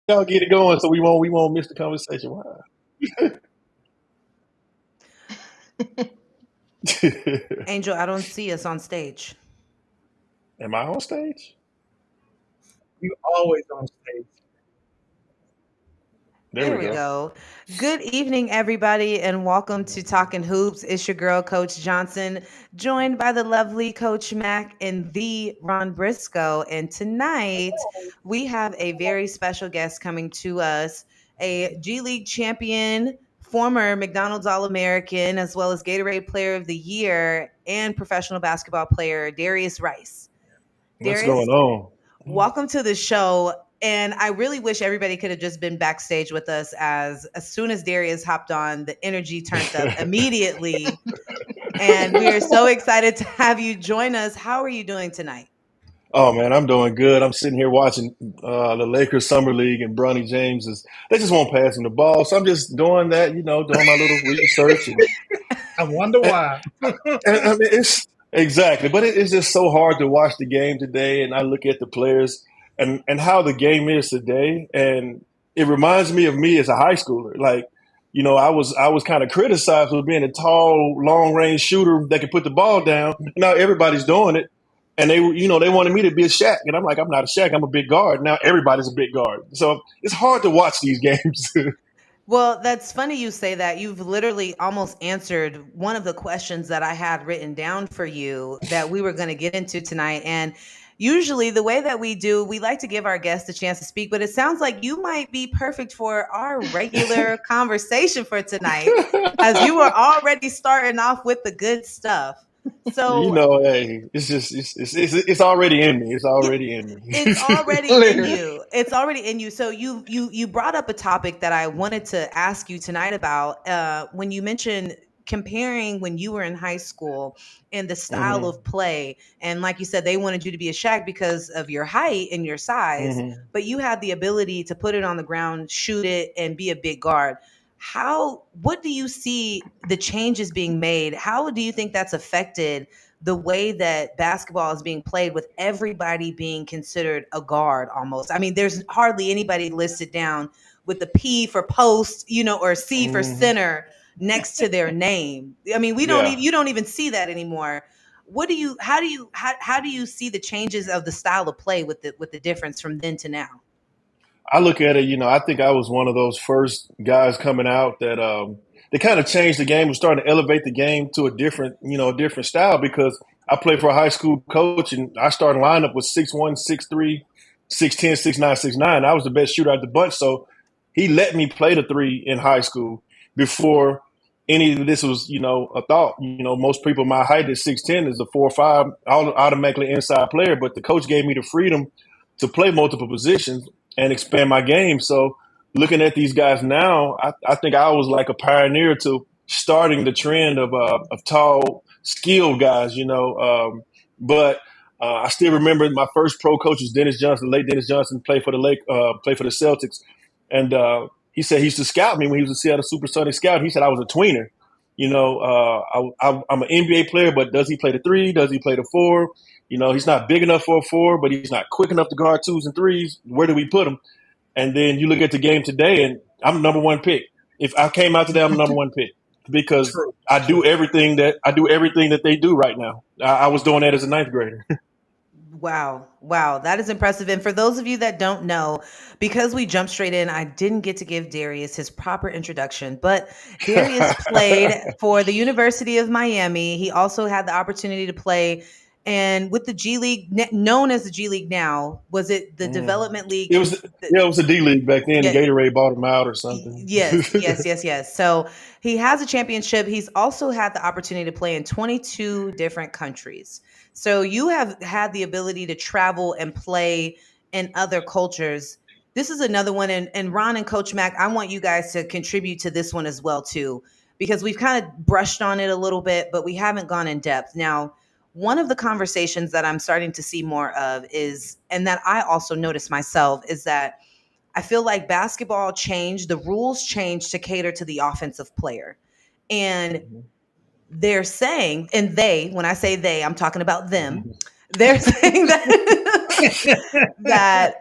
Y'all get it going so we won't miss the conversation. Wow. Angel, I don't see us on stage. Am I on stage? You always on stage. There There we we go. go. Good evening, everybody, and welcome to Talking Hoops. It's your girl, Coach Johnson, joined by the lovely Coach Mac and the Ron Briscoe. And tonight, we have a very special guest coming to us, a G League champion, former McDonald's All American, as well as Gatorade Player of the Year, and professional basketball player, Darius Rice. What's Darius, going on? welcome to the show. And I really wish everybody could have just been backstage with us as soon as Darius hopped on, the energy turned up immediately. And we are so excited to have you join us. How are you doing tonight? Oh man, I'm doing good. I'm sitting here watching the Lakers summer league, and Bronny James they just won't pass him the ball. So I'm just doing that, doing my little research I wonder and, why. and I mean it's exactly, but it's just so hard to watch the game today. And I look at the players and how the game is today, and it reminds me as a high schooler. Like, I was kind of criticized for being a tall, long range shooter that could put the ball down. Now everybody's doing it. And they wanted me to be a Shaq, and I'm like, I'm not a Shaq. I'm a big guard. Now everybody's a big guard, so it's hard to watch these games. Well, that's funny you say that. You've literally almost answered one of the questions that I had written down for you that we were going to get into tonight. And usually, the way that we do, we like to give our guests a chance to speak, but it sounds like you might be perfect for our regular conversation for tonight, as you were already starting off with the good stuff. So, Hey, it's already in me. It's yeah, already in it's me. already in Literally. you. It's already in you. So you brought up a topic that I wanted to ask you tonight about when you mentioned comparing when you were in high school and the style hmm of play. And like you said, they wanted you to be a Shaq because of your height and your size, hmm but you had the ability to put it on the ground, shoot it, and be a big guard. What do you see the changes being made? How do you think that's affected the way that basketball is being played with everybody being considered a guard almost? I mean, there's hardly anybody listed down with the P for post, or C for hmm center next to their name. I mean, Yeah, you don't even see that anymore. How do you see the changes of the style of play with the difference from then to now? I look at it. I think I was one of those first guys coming out that they kind of changed the game, was starting to elevate the game to a different style because I played for a high school coach, and I started lineup with 6'1", 6'3", 6'10", 6'9", 6'9". I was the best shooter at the bunch, so he let me play the three in high school before any of this was, a thought. Most people my height is 6'10", is a 4 or 5, automatically inside player, but the coach gave me the freedom to play multiple positions and expand my game. So looking at these guys now, I think I was like a pioneer to starting the trend of tall, skilled guys. But I still remember my first pro coach was Dennis Johnson. Late Dennis Johnson played for the Celtics, and he said he used to scout me when he was a Seattle Supersonic scout. He said I was a tweener. I'm an NBA player, but does he play the three? Does he play the four? He's not big enough for a four, but he's not quick enough to guard twos and threes. Where do we put him? And then you look at the game today, and I'm number one pick. If I came out today, I'm number one pick because True. I do True. everything that they do right now. I was doing that as a ninth grader. Wow. Wow. That is impressive. And for those of you that don't know, because we jumped straight in, I didn't get to give Darius his proper introduction, but Darius played for the University of Miami. He also had the opportunity to play and with the G League, known as the G League now, was it the Mm. development league? It was Yeah, it was a D League back then. The Yeah, Gatorade bought him out or something. yes, yes, yes, yes. So he has a championship. He's also had the opportunity to play in 22 different countries. So you have had the ability to travel and play in other cultures. This is another one. And Ron and Coach Mac, I want you guys to contribute to this one as well, too, because we've kind of brushed on it a little bit, but we haven't gone in depth. Now, one of the conversations that I'm starting to see more of is, and that I also notice myself, is that I feel like basketball changed, the rules changed to cater to the offensive player. And they're saying, and when I say they, I'm talking about them. They're saying that that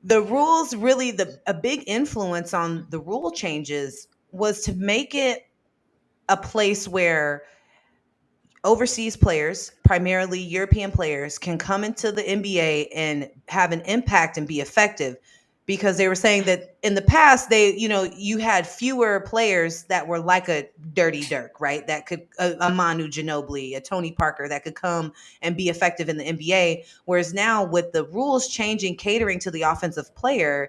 the rules really a big influence on the rule changes was to make it a place where overseas players, primarily European players, can come into the NBA and have an impact and be effective. Because they were saying that in the past, you had fewer players that were like a Dirty Dirk, right? That could a Manu Ginobili, a Tony Parker, that could come and be effective in the NBA. Whereas now, with the rules changing, catering to the offensive player,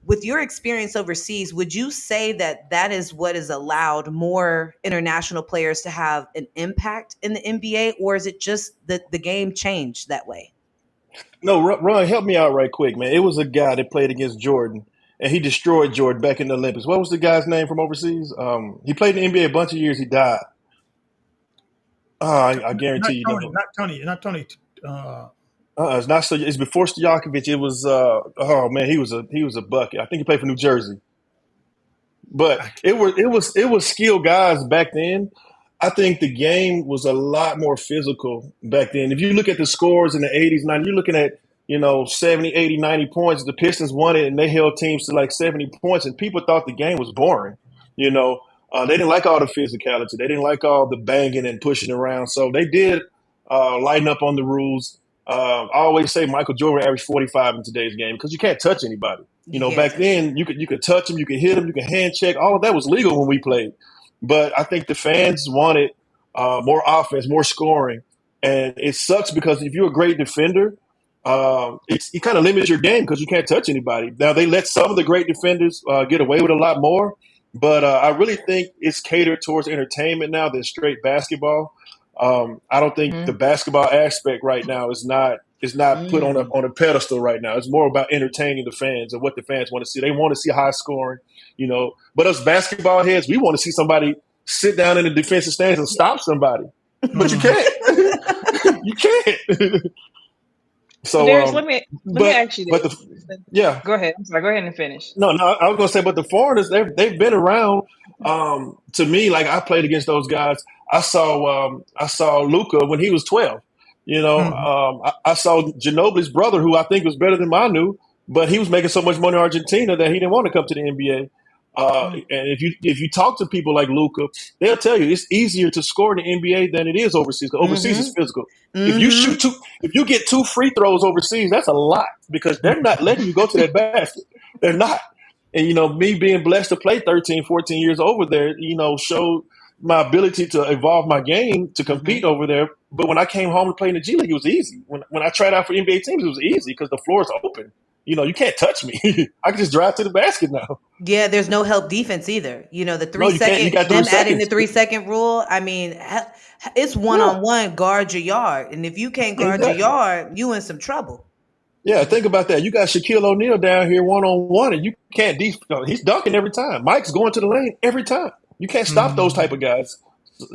with your experience overseas, would you say that that is what has allowed more international players to have an impact in the NBA, or is it just that the game changed that way? No, Ron, help me out right quick, man. It was a guy that played against Jordan, and he destroyed Jordan back in the Olympics. What was the guy's name from overseas? He played in the NBA a bunch of years. He died. I guarantee Not you don't Tony, know. not Tony, not Tony. Uh, It's not so. It's before Stojakovic. It was. Oh man, he was a bucket. I think he played for New Jersey. But I it was skilled guys back then. I think the game was a lot more physical back then. If you look at the scores in the 80s, 90s, you're looking at, 70, 80, 90 points. The Pistons won it and they held teams to like 70 points and people thought the game was boring. You know, they didn't like all the physicality. They didn't like all the banging and pushing around. So they did lighten up on the rules. I always say Michael Jordan averaged 45 in today's game because you can't touch anybody. You can't Back touch it. then you could touch them, you could hit them, you could hand check. All of that was legal when we played. But I think the fans wanted more offense, more scoring, and it sucks because if you're a great defender, it kind of limits your game because you can't touch anybody. Now they let some of the great defenders get away with a lot more, but I really think it's catered towards entertainment now than straight basketball. I don't think the Mm, basketball aspect right now is not put on a mm. on a pedestal right now. It's more about entertaining the fans and what the fans want to see. They want to see high scoring, But us basketball heads, we want to see somebody sit down in the defensive stands and stop somebody, but you mhm. can't. You can't. So So, Darius, let me but ask you but this. the yeah. Go ahead. I'm sorry. Go ahead and finish. No, no, I was gonna say, but the foreigners, they've been around. To me, like I played against those guys. I saw Luca when he was 12. Mhm. I saw Ginobili's brother, who I think was better than Manu, but he was making so much money in Argentina that he didn't want to come to the NBA. Mm. And if you talk to people like Luca, they'll tell you it's easier to score in the NBA than it is overseas. 'Cause overseas is Mhm. physical. Mhm. If you get two free throws overseas, that's a lot because they're not letting you go to that basket. They're not. And me being blessed to play 13, 14 years over there, showed my ability to evolve my game to compete Mhm. over there. But when I came home to play in the G League, it was easy. When I tried out for NBA teams, it was easy because the floor is open. You can't touch me. I can just drive to the basket now. Yeah, there's no help defense either. The No, three you can't. You second, got 3 them adding the seconds. 3 second rule. I mean, it's one Yeah, on one, guard your yard. And if you can't guard your exactly. yard, you in some trouble. Yeah, think about that. You got Shaquille O'Neal down here one on one, and you can't. He's dunking every time. Mike's going to the lane every time. You can't stop those type Mhm. of guys.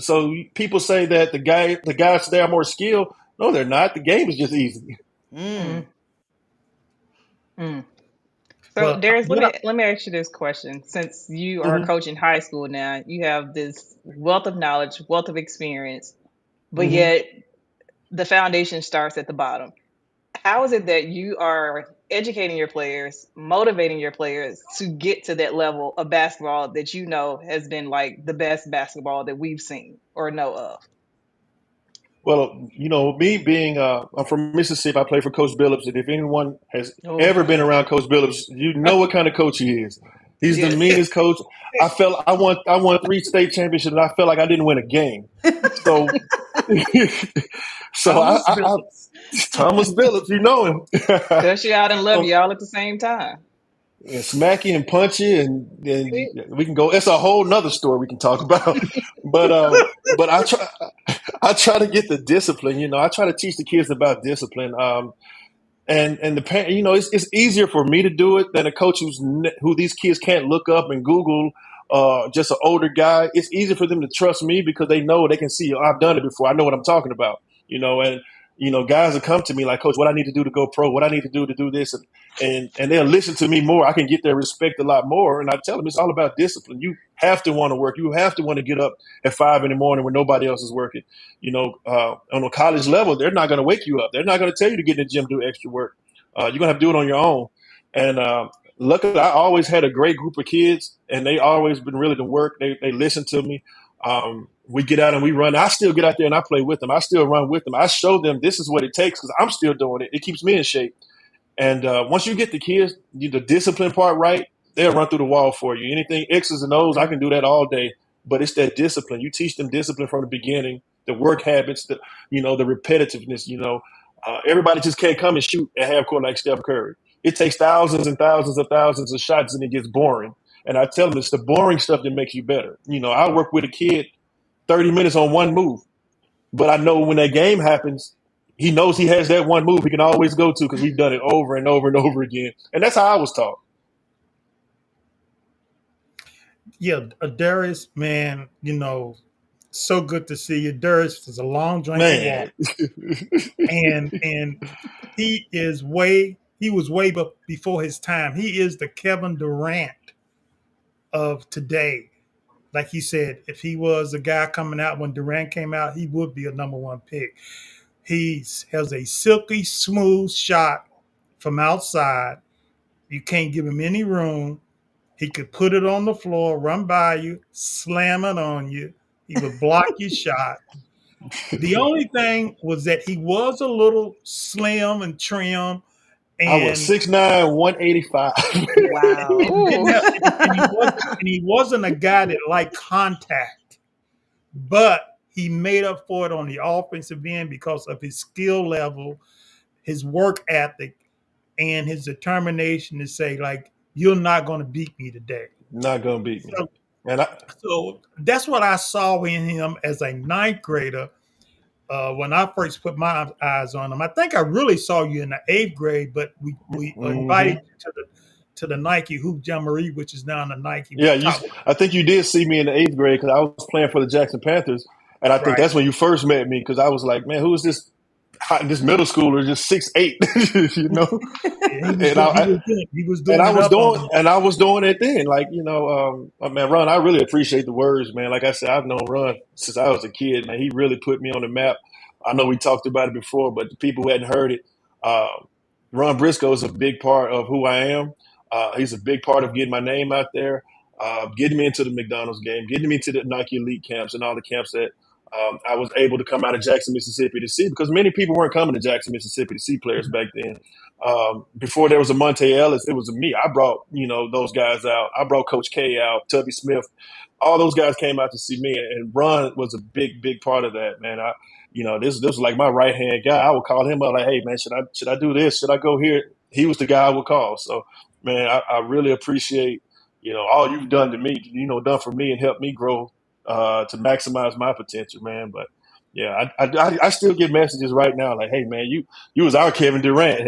So people say that the guys today are more skilled. No, they're not. The game is just easy. Mm. Mm, mm. So Well, Darius, let what I, me let me ask you this question. Since you are Hmm. coaching high school now, you have this wealth of knowledge, wealth of experience, but Hmm. yet the foundation starts at the bottom. How is it that you are educating your players, motivating your players to get to that level of basketball that you know has been like the best basketball that we've seen or know of? Well, me being I'm from Mississippi. I play for Coach Billups, and if anyone has Oh, ever been around Coach Billups, you know what kind of coach he is. He's the yes. meanest coach. I won 3 state championships, and I felt like I didn't win a game. So, so Thomas I Billups. Thomas Billups, you know him. Cuss you out and love So, you all at the same time. and smack you and punch you, and we can go. It's a whole nother story we can talk about. But I try to get the discipline. I try to teach the kids about discipline. And the parent, it's easier for me to do it than a coach who these kids can't look up and Google. Just an older guy. It's easier for them to trust me because they know they can see I've done it before. I know what I'm talking about. And guys will come to me like, Coach, what I need to do to go pro, what I need to do this, and they'll listen to me more. I can get their respect a lot more. And I tell them it's all about discipline. You have to want to work. You have to want to get up at 5 in the morning when nobody else is working. On a college level, they're not going to wake you up. They're not going to tell you to get in the gym, do extra work. You're going to have to do it on your own. And luckily, I always had a great group of kids, and they always been willing to work. They listen to me. We get out and we run. I still get out there and I play with them. I still run with them. I show them this is what it takes because I'm still doing it. It keeps me in shape. And once you get the kids, the discipline part right, they'll run through the wall for you. Anything X's and O's, I can do that all day. But it's that discipline. You teach them discipline from the beginning, the work habits, the repetitiveness. Everybody just can't come and shoot at half court like Steph Curry. It takes thousands and thousands and thousands of shots, and it gets boring. And I tell them it's the boring stuff that makes you better. I work with a kid 30 minutes on one move, but I know when that game happens, he knows he has that one move he can always go to because we've done it over and over and over again. And that's how I was taught. Yeah, Darius, man, so good to see you. Darius is a long drink of water. and he was way before his time. He is the Kevin Durant of today. Like he said, if he was a guy coming out when Durant came out, he would be a number one pick. He has a silky smooth shot from outside. You can't give him any room. He could put it on the floor, run by you, slam it on you. He would block your shot. The only thing was that he was a little slim and trim. And I was 6'9", 185. Wow. And he wasn't a guy that liked contact, but he made up for it on the offensive end because of his skill level, his work ethic, and his determination to say, like, you're not going to beat me today. Not going to beat me. So that's what I saw in him as a ninth grader when I first put my eyes on him. I think I really saw you in the eighth grade, but we invited you to the Nike Hoop Jamboree, which is now in the Nike. Yeah, I think you did see me in the eighth grade because I was playing for the Jackson Panthers, and I think that's when you first met me because I was like, man, who is this middle schooler, just 6'8", He was doing I was doing it then. Like, man, Ron, I really appreciate the words, man. Like I said, I've known Ron since I was a kid, man. He really put me on the map. I know we talked about it before, but the people who hadn't heard it, Ron Briscoe is a big part of who I am. He's a big part of getting my name out there, getting me into the McDonald's game, getting me to the Nike Elite camps and all the camps that I was able to come out of Jackson, Mississippi to see, because many people weren't coming to Jackson, Mississippi to see players back then. Before there was a Monte Ellis, it was me. I brought, those guys out. I brought Coach K out, Tubby Smith. All those guys came out to see me, and Ron was a big, big part of that, man. This was like my right-hand guy. I would call him up like, hey, man, should I do this? Should I go here? He was the guy I would call. So, man, I really appreciate, all you've done to me, done for me and helped me grow to maximize my potential, man. But yeah, I still get messages right now like, hey, man, you was our Kevin Durant.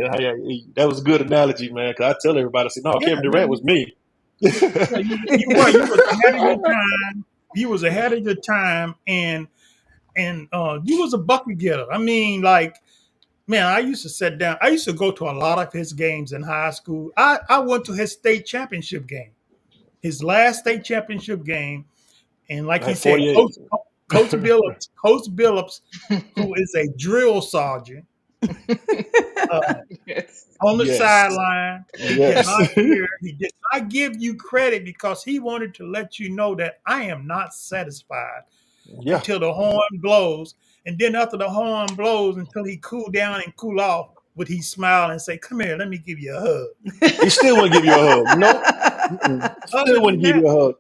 That was a good analogy, man, because I tell everybody, I say, no, Kevin Durant was me. You was ahead of your time. You was ahead of your time, and you was a bucket getter. I mean, like, man, I used to sit down. I used to go to a lot of his games in high school. I went to his state championship game, his last state championship game. And like he said, Coach Billups, who is a drill sergeant, on the sideline, he did not give you credit because he wanted to let you know that I am not satisfied until the horn blows. And then after the horn blows, until he cool down and cool off, would he smile and say, come here, let me give you a hug. He still wouldn't give you a hug. Nope. Still wouldn't give you a hug.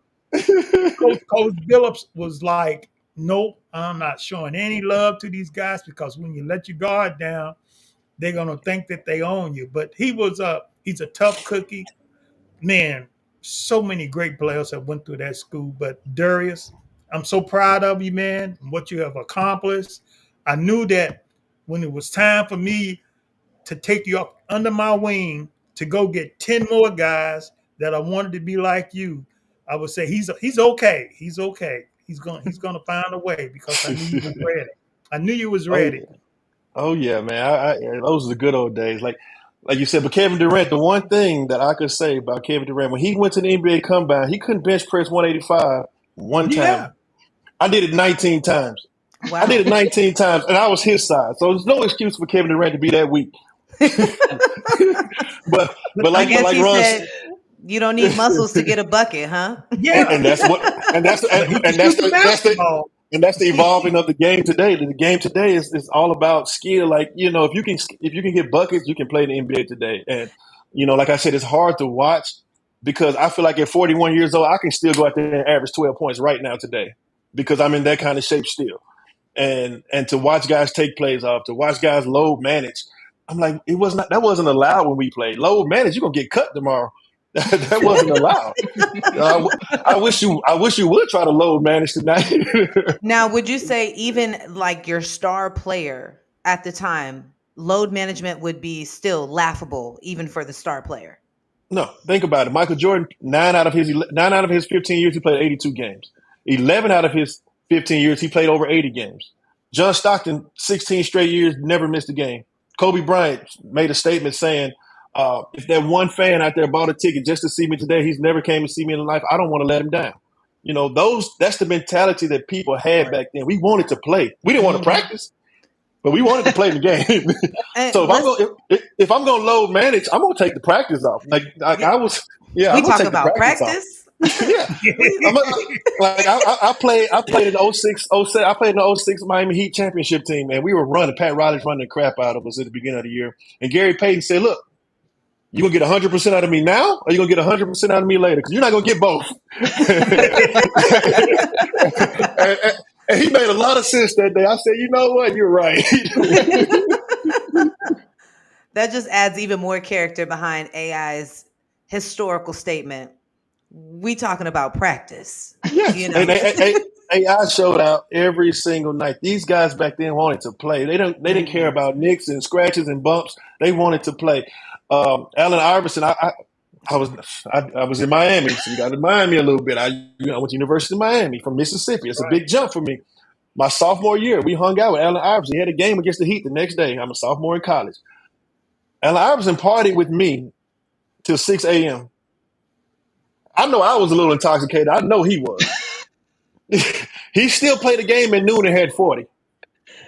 Coach Billups was like, nope, I'm not showing any love to these guys because when you let your guard down, they're going to think that they own you. But he's a tough cookie. Man, so many great players have went through that school. But Darius, I'm so proud of you, man, and what you have accomplished. I knew that when it was time for me to take you up under my wing to go get 10 more guys that I wanted to be like you, I would say he's okay. He's okay. He's gonna find a way because I knew you was ready. I knew you was ready. Oh yeah, man. Those are the good old days. Like you said, but Kevin Durant, the one thing that I could say about Kevin Durant, when he went to the NBA Combine, he couldn't bench press 185 one time. Yeah. I did it 19 times. Wow. I did it 19 times, and I was his size. So there's no excuse for Kevin Durant to be that weak. but I like guess he Ron, said you don't need muscles to get a bucket, huh? Yeah, and that's what and that's but he can and that's shoot the the basketball. and that's the evolving of the game today. The game today is all about skill. Like, if you can get buckets, you can play in the NBA today. And like I said, it's hard to watch because I feel like at 41 years old, I can still go out there and average 12 points right now today because I'm in that kind of shape still. And to watch guys take plays off, to watch guys load manage, I'm like, that wasn't allowed when we played. Load manage, you're gonna get cut tomorrow. That wasn't allowed. I wish you would try to load manage tonight. Now, would you say even like your star player at the time, load management would be still laughable even for the star player? No, think about it. Michael Jordan, 9 out of his 15 years, he played 82 games. 11 out of his 15 years, he played over 80 games. John Stockton, 16 straight years, never missed a game. Kobe Bryant made a statement saying, if that one fan out there bought a ticket just to see me today, he's never came to see me in life, I don't want to let him down. That's the mentality that people had back then. We wanted to play. We didn't want to practice, but we wanted to play the game. So if I'm gonna load manage, I'm gonna take the practice off. Like I was, yeah. We I'm gonna talk take about the practice practice. yeah, I played in the 06, 07. I played in the 06 Miami Heat championship team, and we were running. Pat Riley's running the crap out of us at the beginning of the year. And Gary Payton said, "Look, you gonna get 100% out of me now, or you gonna get 100% out of me later? Because you're not gonna get both." and he made a lot of sense that day. I said, "You know what? You're right." That just adds even more character behind AI's historical statement. We talking about practice. Yeah, and AI showed out every single night. These guys back then wanted to play. They didn't care about nicks and scratches and bumps. They wanted to play. Allen Iverson, I was in Miami, so you got in Miami a little bit. I went to University of Miami from Mississippi. It's a big jump for me. My sophomore year, we hung out with Allen Iverson. He had a game against the Heat the next day. I'm a sophomore in college. Allen Iverson partied with me till 6 a.m. I know I was a little intoxicated. I know he was. He still played a game at noon and had 40.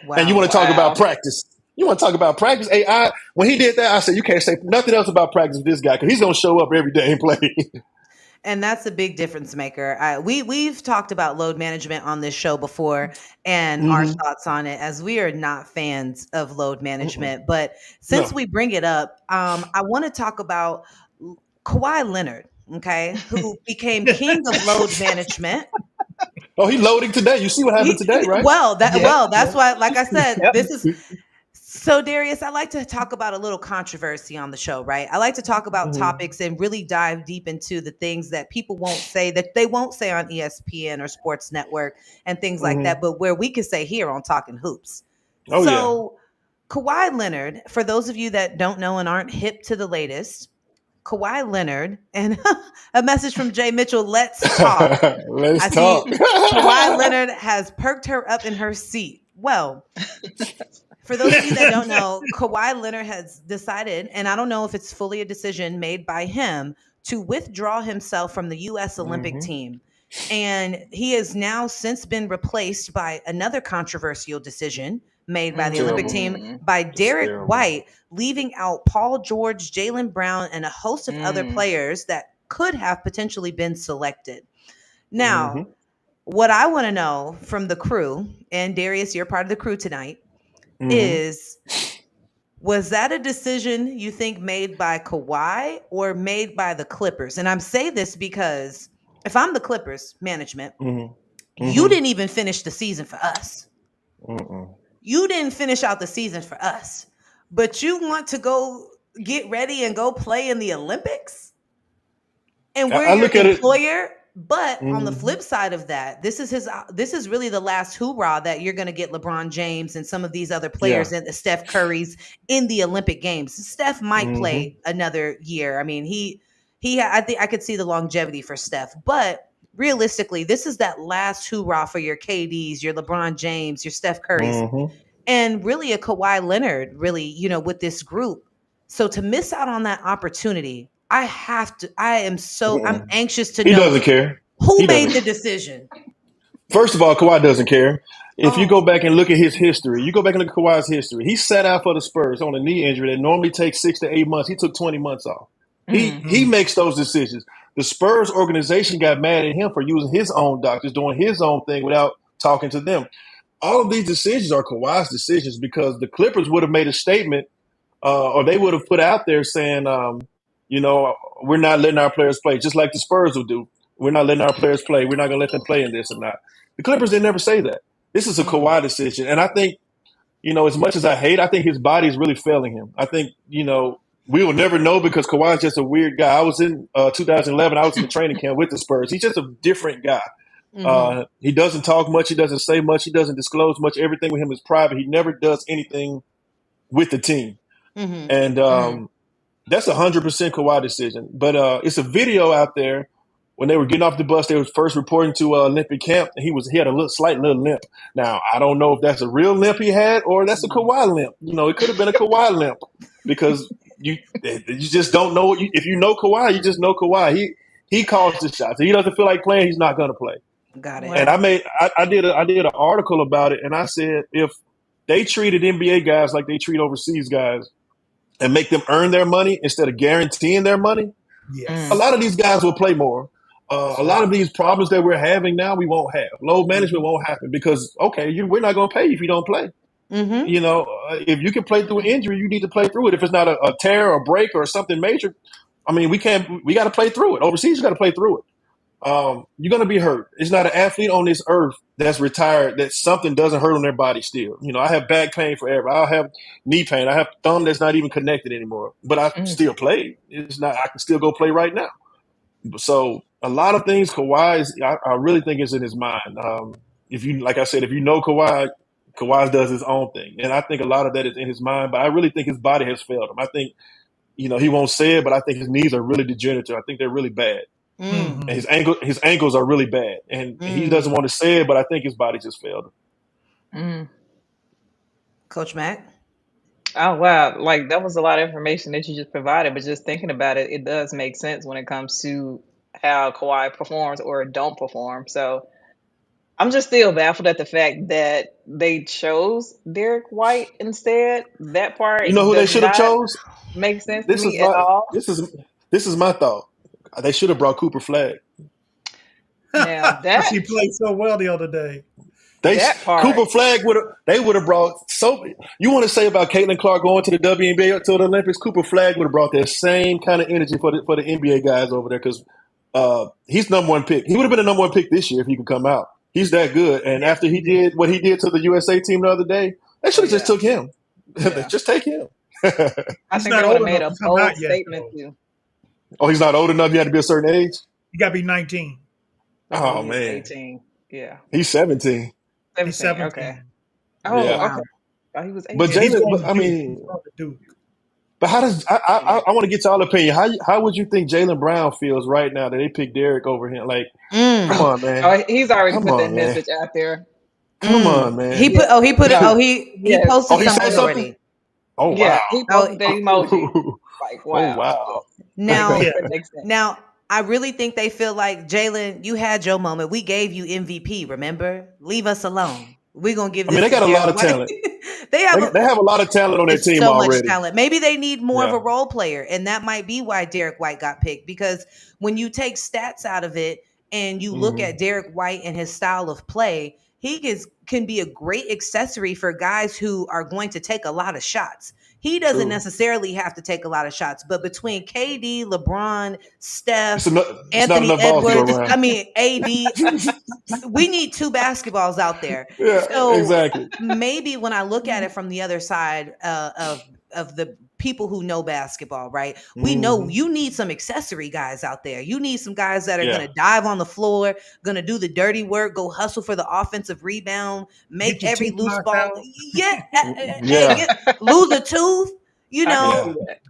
Wow. And you want to talk about practice? You want to talk about practice? AI, when he did that, I said, you can't say nothing else about practice with this guy because he's going to show up every day and play. And that's a big difference maker. We've talked about load management on this show before and our thoughts on it, as we are not fans of load management. But since we bring it up, I want to talk about Kawhi Leonard, okay, who became king of load management. Oh, he loading today. You see what happened today, right? That's why, like I said, this is. So, Darius, I like to talk about a little controversy on the show, right? I like to talk about topics and really dive deep into the things that people won't say, that they won't say on ESPN or Sports Network and things like that, but where we can say here on Talking Hoops. Kawhi Leonard, for those of you that don't know and aren't hip to the latest, Kawhi Leonard, and a message from Jay Mitchell, let's talk. Let's talk. Kawhi Leonard has perked her up in her seat. Well, for those of you that don't know, Kawhi Leonard has decided, and I don't know if it's fully a decision made by him, to withdraw himself from the U.S. Olympic team. And he has now since been replaced by another controversial decision made by the Olympic team by Derek White, leaving out Paul George, Jaylen Brown, and a host of other players that could have potentially been selected. Now, what I want to know from the crew, and Darius, you're part of the crew tonight, was that a decision you think made by Kawhi or made by the Clippers? And I'm saying this because if I'm the Clippers management, you didn't even finish the season for us. You didn't finish out the season for us, but you want to go get ready and go play in the Olympics? And we're your employer. But on the flip side of that, this is really the last hoorah that you're going to get LeBron James and some of these other players and the Steph Currys in the Olympic Games. Steph might play another year. I mean, I think I could see the longevity for Steph, but realistically, this is that last hoorah for your KDs, your LeBron James, your Steph Currys, and really a Kawhi Leonard, really, with this group. So to miss out on that opportunity, I'm anxious to know. He doesn't care. Who made the decision? First of all, Kawhi doesn't care. If you go back and look at his history, you go back and look at Kawhi's history. He sat out for the Spurs on a knee injury that normally takes 6 to 8 months. He took 20 months off. He makes those decisions. The Spurs organization got mad at him for using his own doctors, doing his own thing without talking to them. All of these decisions are Kawhi's decisions because the Clippers would have made a statement or they would have put out there saying, we're not letting our players play, just like the Spurs would do. We're not letting our players play. We're not going to let them play in this or not. The Clippers didn't never say that. This is a Kawhi decision. And I think, as much as I think his body is really failing him. I think, we will never know because Kawhi's just a weird guy. I was in 2011. I was in the training camp with the Spurs. He's just a different guy. He doesn't talk much. He doesn't say much. He doesn't disclose much. Everything with him is private. He never does anything with the team. And that's 100% Kawhi decision. But it's a video out there. When they were getting off the bus, they were first reporting to Olympic camp, and he had a slight little limp. Now, I don't know if that's a real limp he had or that's a Kawhi limp. It could have been a Kawhi limp because you just don't know. If you know Kawhi, you just know Kawhi. He calls the shots. If he doesn't feel like playing, he's not going to play. Got it. And I did an article about it, and I said if they treated NBA guys like they treat overseas guys and make them earn their money instead of guaranteeing their money, a lot of these guys will play more. A lot of these problems that we're having now, we won't have. Load management won't happen because, we're not going to pay you if you don't play. If you can play through an injury, you need to play through it. If it's not a tear or a break or something major, we got to play through it. Overseas, you got to play through it. You're going to be hurt. It's not an athlete on this earth that's retired that something doesn't hurt on their body still. I have back pain forever. I'll have knee pain. I have thumb that's not even connected anymore, but I still play. It's not, I can still go play right now. So a lot of things Kawhi I really think is in his mind. If you know Kawhi does his own thing. And I think a lot of that is in his mind, but I really think his body has failed him. I think, he won't say it, but I think his knees are really degenerative. I think they're really bad. And his ankles are really bad. And he doesn't want to say it, but I think his body just failed him. Coach Mac? Oh, wow. Like, that was a lot of information that you just provided, but just thinking about it, it does make sense when it comes to how Kawhi performs or don't perform. So I'm just still baffled at the fact that they chose Derek White instead. That part, you know who they should have chose? Make sense to me at all. This is my thought. They should have brought Cooper Flag. Now that he played so well the other day. Cooper Flag would have brought you want to say about Caitlin Clark going to the WNBA to the Olympics? Cooper Flag would have brought that same kind of energy for the NBA guys over there because he's number one pick. He would have been a number one pick this year if he could come out. He's that good. And after he did what he did to the USA team the other day, they should have just took him. Yeah. Just take him. I think they would have made a bold statement too. Oh, he's not old enough. You had to be a certain age. You got to be 19. Oh man, 18. Yeah, he's 17. He's 17. Okay. Oh, Yeah. okay. Oh, he was 18. But Jalen, but how does I want to get y'all opinion? How would you think Jaylen Brown feels right now that they picked Derek over him? Like, come on, man. Oh, he's already Come put on, that man. message out there. Come on, man. He posted something something? already. Oh wow. Yeah, he posted that emoji. Like, wow. Oh wow. Now, That makes sense. now, I really think they feel like, Jalen, you had your moment. We gave you MVP, remember? Leave us alone. We're going to give this they got to a lot of Derek talent. White. They have a lot of talent on their team so already. much talent. Maybe they need more of Yeah. a role player, and that might be why Derek White got picked, because when you take stats out of it and you look at Derek White and his style of play, he can be a great accessory for guys who are going to take a lot of shots. He doesn't necessarily have to take a lot of shots, but between KD, LeBron, Steph, Anthony Edwards, AD, we need two basketballs out there. Yeah, So exactly. maybe when I look at it from the other side of the people who know basketball, right? We know you need some accessory guys out there. You need some guys that are going to dive on the floor, going to do the dirty work, go hustle for the offensive rebound, make every loose ball. Lose a tooth,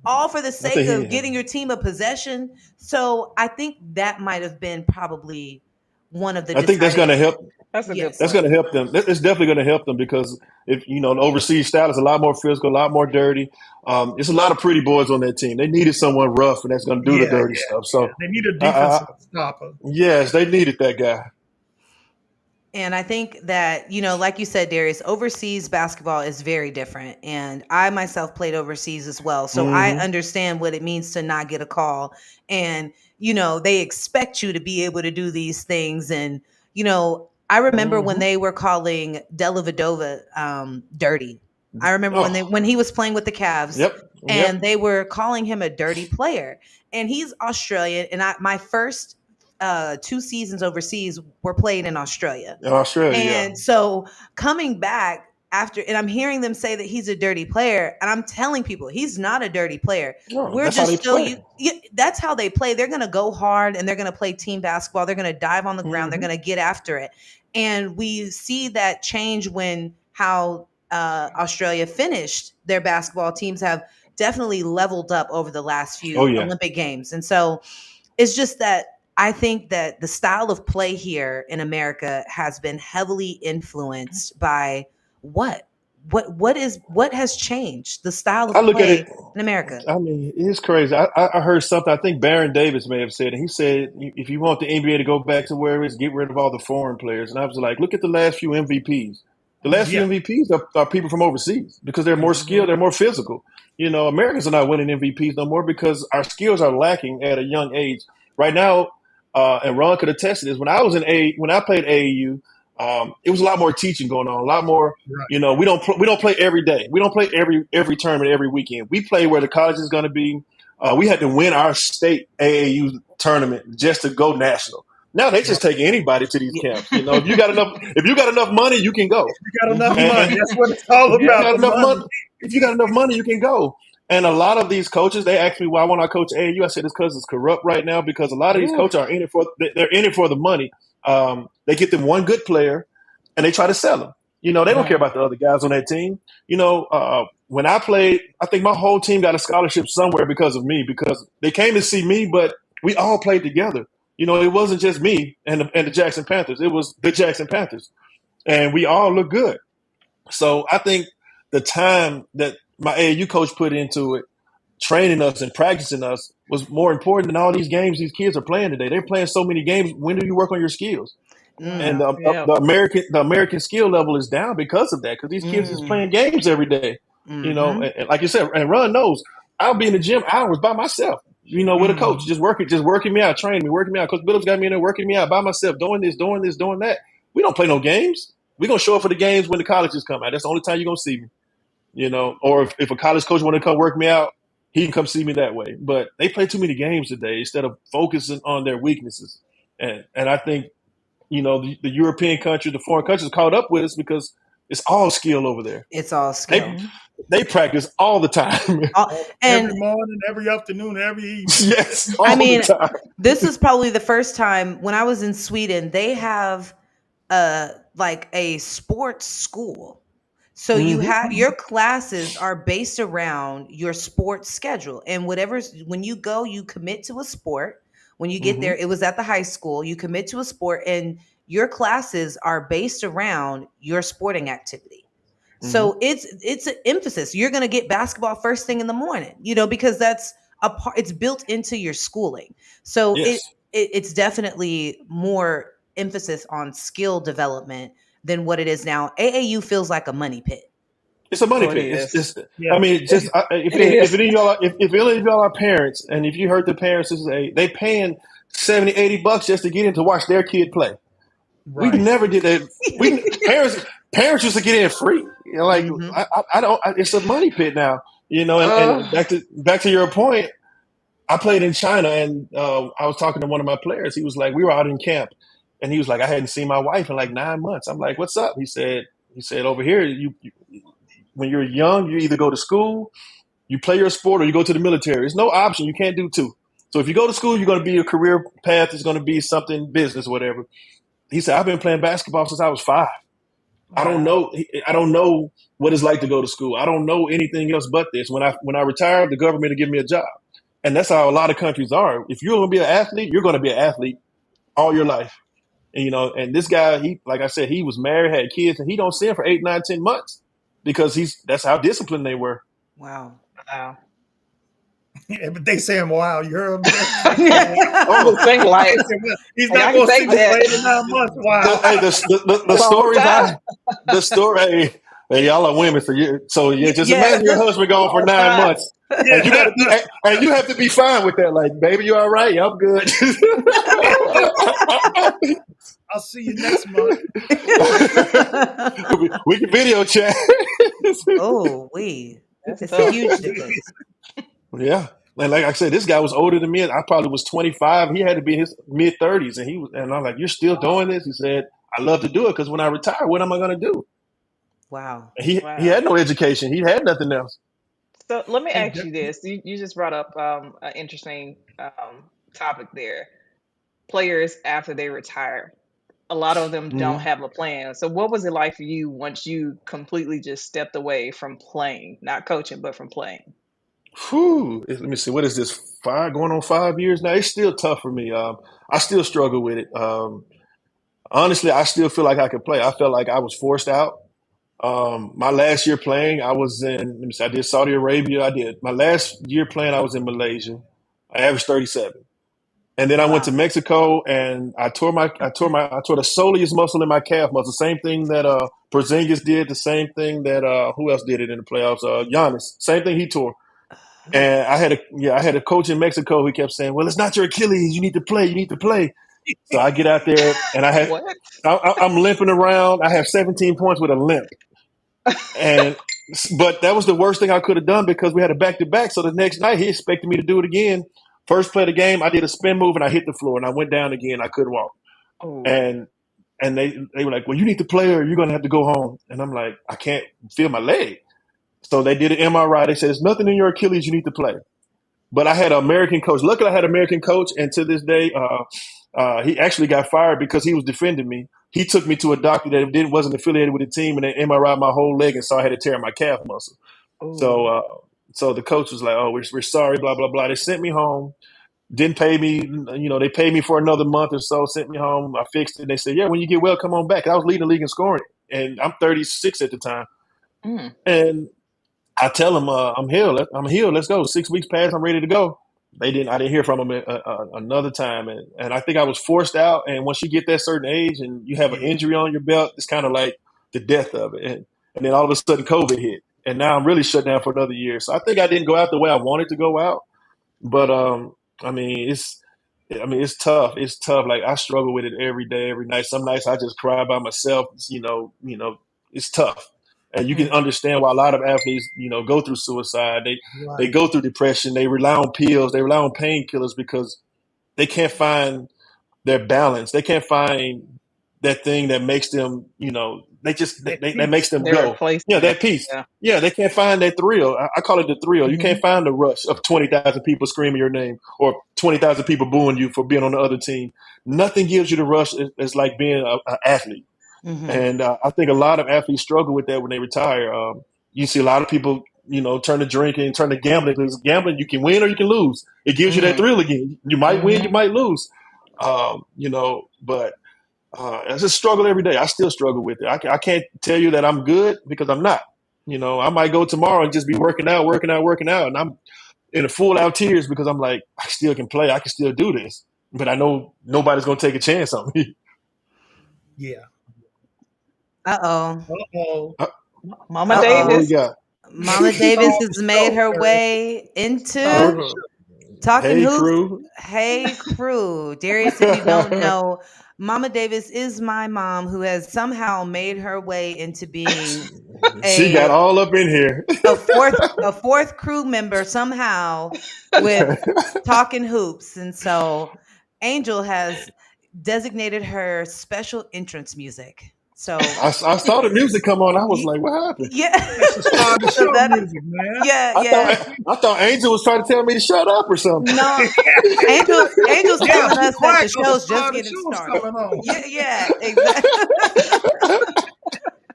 all for the sake of getting your team a possession. So I think that might have been probably one of the. I think that's going to help. That's a good point. That's going to help them. It's definitely going to help them because if the overseas style is a lot more physical, a lot more dirty. It's a lot of pretty boys on that team. They needed someone rough, and that's going to do the dirty stuff. So they need a defensive stopper. Yes, they needed that guy. And I think that, like you said, Darius, overseas basketball is very different. And I myself played overseas as well. So I Mm-hmm. understand what it means to not get a call. And, they expect you to be able to do these things. And, I remember when Mm-hmm. they were calling Dellavedova dirty. I remember when Oh, when he was playing with the Cavs yep, and yep. they were calling him a dirty player. And he's Australian. And my first 2 seasons overseas were played in Australia. In Australia, And so coming back after, and I'm hearing them say that he's a dirty player, and I'm telling people he's not a dirty player. yeah. No, We're that's how they just so play. you. That's how they play. They're going to go hard and they're going to play team basketball. They're going to dive on the ground. They're Mm-hmm. going to get after it, and we see that change when how Australia finished. Their basketball teams have definitely leveled up over the last Oh few yeah. Olympic Games, and so it's just that I think that the style of play here in America has been heavily influenced by what? What has changed? The style I of look at it. play in America. I mean, it's crazy. I heard something. I think Baron Davis may have said it. He said, if you want the NBA to go back to where it is, get rid of all the foreign players. And I was like, look at the last few MVPs. The last few Yeah. MVPs are people from overseas because they're more Mhm. skilled, they're more physical. Americans are not winning MVPs no more because our skills are lacking at a young age. Right now, and Ron could attest to this. When I played AAU, it was a lot more teaching going on, a lot more. Right. We don't play every day. We don't play every tournament every weekend. We play where the college is going to be. We had to win our state AAU tournament just to go national. Now they Right. just take anybody to these Yeah. camps. If you got enough money, you can go. You got enough Mhm. money. And That's what it's all if you about. got The enough money. money, if you got enough money, you can go. And a lot of these coaches, they ask me why won't I coach AAU? I said it's because it's corrupt right now. Because a lot of these Ooh. coaches are in it for they're in it for the money. They get them one good player, and they try to sell them. They don't care Right. about the other guys on that team. When I played, I think my whole team got a scholarship somewhere because of me. Because they came to see me, but we all played together. It wasn't just me and the Jackson Panthers. It was the Jackson Panthers, and we all look good. So I think the time that my AAU coach put into it, training us and practicing us, was more important than all these games these kids are playing today. They're playing so many games. When do you work on your skills? And Mm, Wow. Yep. the American skill level is down because of that. Because these kids is mm, playing games every day. mhm. And like you said, and Ron knows I'll be in the gym hours by myself. With a coach, Mhm. just working me out, training me, working me out. Coach Billups got me in there working me out by myself, doing this, doing this, doing that. We don't play no games. We're gonna show up for the games when the colleges come out. That's the only time you're gonna see me. Or if a college coach want to come work me out, he can come see me that way. But they play too many games today instead of focusing on their weaknesses. And I think the European countries, the foreign countries, caught up with us because it's all skill over there. It's all They skill. Mhm. they practice all the time. And Every morning, every afternoon, every evening. Yes, I all the mean, time. this is probably the first time when I was in Sweden, they have like a sports school. So you Hmm. have your classes are based around your sports schedule. And when you go, you commit to a sport. When you get Hmm. there, it was at the high school, you commit to a sport and your classes are based around your sporting activity. Hmm. So it's an emphasis. You're going to get basketball first thing in the morning, because that's a part. It's built into your schooling. So Yes, it's definitely more emphasis on skill development than what it is now. AAU feels like a money pit. it's a money Oh, it pit. is. Yeah. I mean, just It is. if any of y'all are parents, and if you heard the parents say they paying 70, $80 just to get in to watch their kid play. We Right. never did that. We parents used to get in free. Like Hmm. I don't. It's a money pit now. And Oh. back to your point. I played in China, and I was talking to one of my players. He was like, we were out in camp, and he was like, I hadn't seen my wife in like 9 months. I'm like, what's up? He said over here, when you're young, you either go to school, you play your sport, or you go to the military. It's no option. You can't do two. So if you go to school, you're going to be a career path. It's going to be something business, whatever. He said, I've been playing basketball since I was 5. I don't Wow. know. I don't know what it's like to go to school. I don't know anything else but this. When I retire, the government will give me a job, and that's how a lot of countries are. If you're going to be an athlete, you're going to be an athlete all your life. And this guy, he like I said, he was married, had kids, and he don't see him for 8, 9, 10 months because that's how disciplined they were. Wow. Wow. Yeah, but they saying, "Wow, you heard him." I was thinking like, He's like, I not can going to take see that. this for 9 months. Wow. Hey, the Long stories time. the story. Hey, y'all are women, so yeah. Just Yeah. imagine your husband gone for Long 9 time. months, and you got Yeah. to be, and you have to be fine with that. Like, baby, you all right? Yeah, I'm good. I'll see you next month. we can video chat. Oh, That's it's a tough. huge difference. Yeah. And like I said, this guy was older than me. I probably was 25. He had to be in his mid 30s. And I'm like, you're still doing this? He said, I love to do it because when I retire, what am I going to do? Wow. And he Wow. had no education. He had nothing else. So let me Hey, ask you this. You just brought up an interesting topic there. Players after they retire, a lot of them don't Mhm. have a plan. So what was it like for you once you completely just stepped away from playing, not coaching, but from playing? Whew. Let me see. What is this? Going on 5 years now? It's still tough for me. I still struggle with it. Honestly, I still feel like I could play. I felt like I was forced out. My last year playing, I was in. Let me see, I did Saudi Arabia. I did my last year playing. I was in Malaysia. I averaged 37, and then I went to Wow. Mexico and I tore the soleus muscle in my calf muscle. Same thing that Porzingis did. The same thing that who else did it in the playoffs? Giannis. Same thing he tore. And I had a coach in Mexico who kept saying, "Well, it's not your Achilles. You need to play. You need to play." So I get out there and What? I'm limping around. I have 17 points with a limp. And but that was the worst thing I could have done because we had a back to back. So the next night he expected me to do it again. First play of the game, I did a spin move and I hit the floor and I went down again. I couldn't walk. Oh, And they were like, "Well, you need to play or you're gonna have to go home." And I'm like, "I can't feel my leg." So they did an MRI. They said, "There's nothing in your Achilles. You need to play." But I had an American coach. Luckily, I had an American coach, and to this day, he actually got fired because he was defending me. He took me to a doctor that wasn't affiliated with the team, and they MRI'd my whole leg and saw I had a tear in my calf muscle. So, oh, so the coach was like, "Oh, we're sorry, blah blah blah." They sent me home. Didn't pay me. They paid me for another month or so. Sent me home. I fixed it. They said, "Yeah, when you get well, come on back." I was leading the league in scoring, and I'm 36 at the time. mm, And I tell them I'm healed. I'm healed. Let's go. 6 weeks passed. I'm ready to go. They didn't. I didn't hear from them another time, and I think I was forced out. And once you get that certain age and you have an Yeah. injury on your belt, it's kind of like the death of it. And then all of a sudden, COVID hit, and now I'm really shut down for another year. So I think I didn't go out the way I wanted to go out. But I mean, it's tough. It's tough. Like I struggle with it every day, every night. Some nights I just cry by myself. It's tough, and you can Mm. understand why a lot of athletes, go through suicide. They Right. go through depression. They rely on pills. They rely on painkillers because they can't find their balance. They can't find that thing that makes them, That that makes peace. them their go. Yeah, replacement. that peace. Yeah. Yeah, they can't find that thrill. I call it the thrill. You Hmm. can't find the rush of 20,000 people screaming your name or 20,000 people booing you for being on the other team. Nothing gives you the rush as like being an athlete. Hmm. And I think a lot of athletes struggle with that when they retire. You see a lot of people, turn to drinking, turn to gambling. Because gambling, you can win or you can lose. It gives you that Hmm. thrill again. You might win, you Hmm. might lose. But it's a struggle every day. I still struggle with it. I can't tell you that I'm good because I'm not. I might go tomorrow and just be working out, working out, working out, and I'm in a full out tears because I'm like, I still can play. I can still do this. But I know nobody's going to take a chance on me. Yeah. Uh-oh. Uh-oh. Mama What Uh-oh. you Davis. got? Mama Davis Start has the made show, her Terry. way Start into the show. Talking Hey, Hoops. crew. Hey, crew. Darius, if you don't know, Mama Davis is my mom who has somehow made her way into being She got a all up in here. a fourth crew member somehow with Talking Hoops. And so Angel has designated her special entrance music. So I saw the music come on. I was y- like, what happened? yeah. That's the start of the So show that music, man. yeah, I yeah. thought I thought Angel was trying to tell me to shut up or something. No, Angel's Yeah, telling be us that the quiet because the show's just start of the getting show is started. coming on. Yeah, yeah, exactly.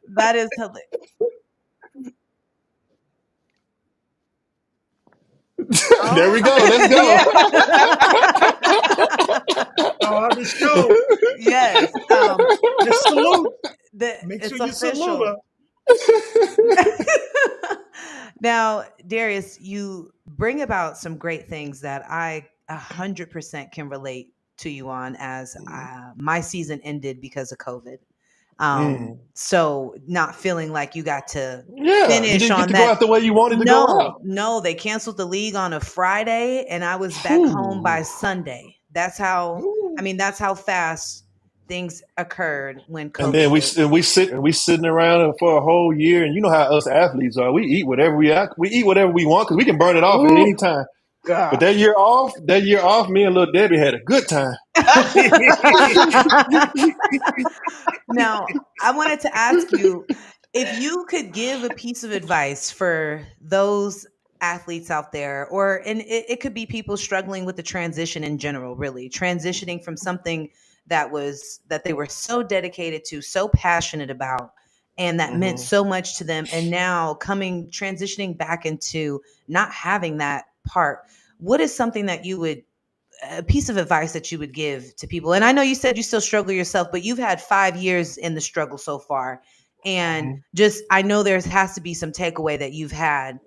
That is hilarious. There we Oh, go. Let's yeah. go. Start the show. Yes. Just salute. Make sure It's you salute official. her. Now, Darius, you bring about some great things that I 100% can relate to you on, as my season ended because of COVID. So not feeling like you got to Yeah, you finish didn't get on to go that. out the way you wanted to go out. No, they canceled the league on a Friday and I was back home Whew. by Sunday. That's how, I Ooh. mean, that's how fast things occurred when And COVID then hit. we sitting around for a whole year, and you know how us athletes are. We eat whatever we want because we can burn it off at Ooh, any time. But God. that year off, me and little Debbie had a good time. Now, I wanted to ask you if you could give a piece of advice for those athletes out there, and it could be people struggling with the transition in general, really transitioning from something that they were so dedicated to, so passionate about, and that meant Hmm. so much to them, and now transitioning back into not having that part. What is something that you would a piece of advice that you would give to people? And I know you said you still struggle yourself, but you've had 5 years in the struggle so far. And just, I know there has to be some takeaway that you've had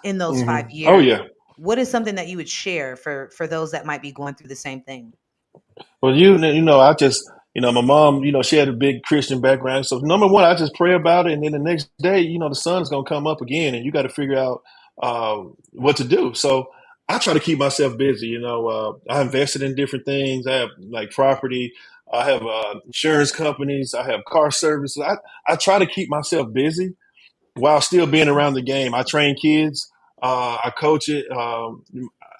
in those Hmm. five Oh years. yeah. What is something that you would share for those that might be going through the same thing? Well, I just, my mom, she had a big Christian background. So number one, I just pray about it, and then the next day, the sun's gonna come up again, and you got to figure out what to do. So I try to keep myself busy. I invested in different things. I have like property. I have insurance companies. I have car services. I try to keep myself busy while still being around the game. I train kids. I coach it.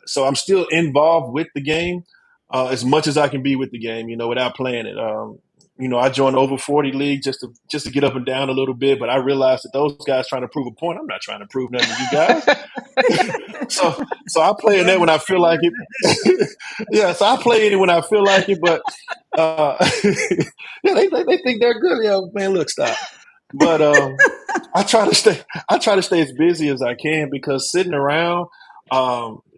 So I'm still involved with the game as much as I can be with the game, without playing it. I joined over 40 league just to get up and down a little bit, but I realized that those guys trying to prove a point. I'm not trying to prove nothing to you guys. So I play in You that when I feel understand like that? it. Yeah, so I play in it when I feel like it, but yeah, they think they're good. Yeah, man, look, stop. But I try to stay as busy as I can because sitting around,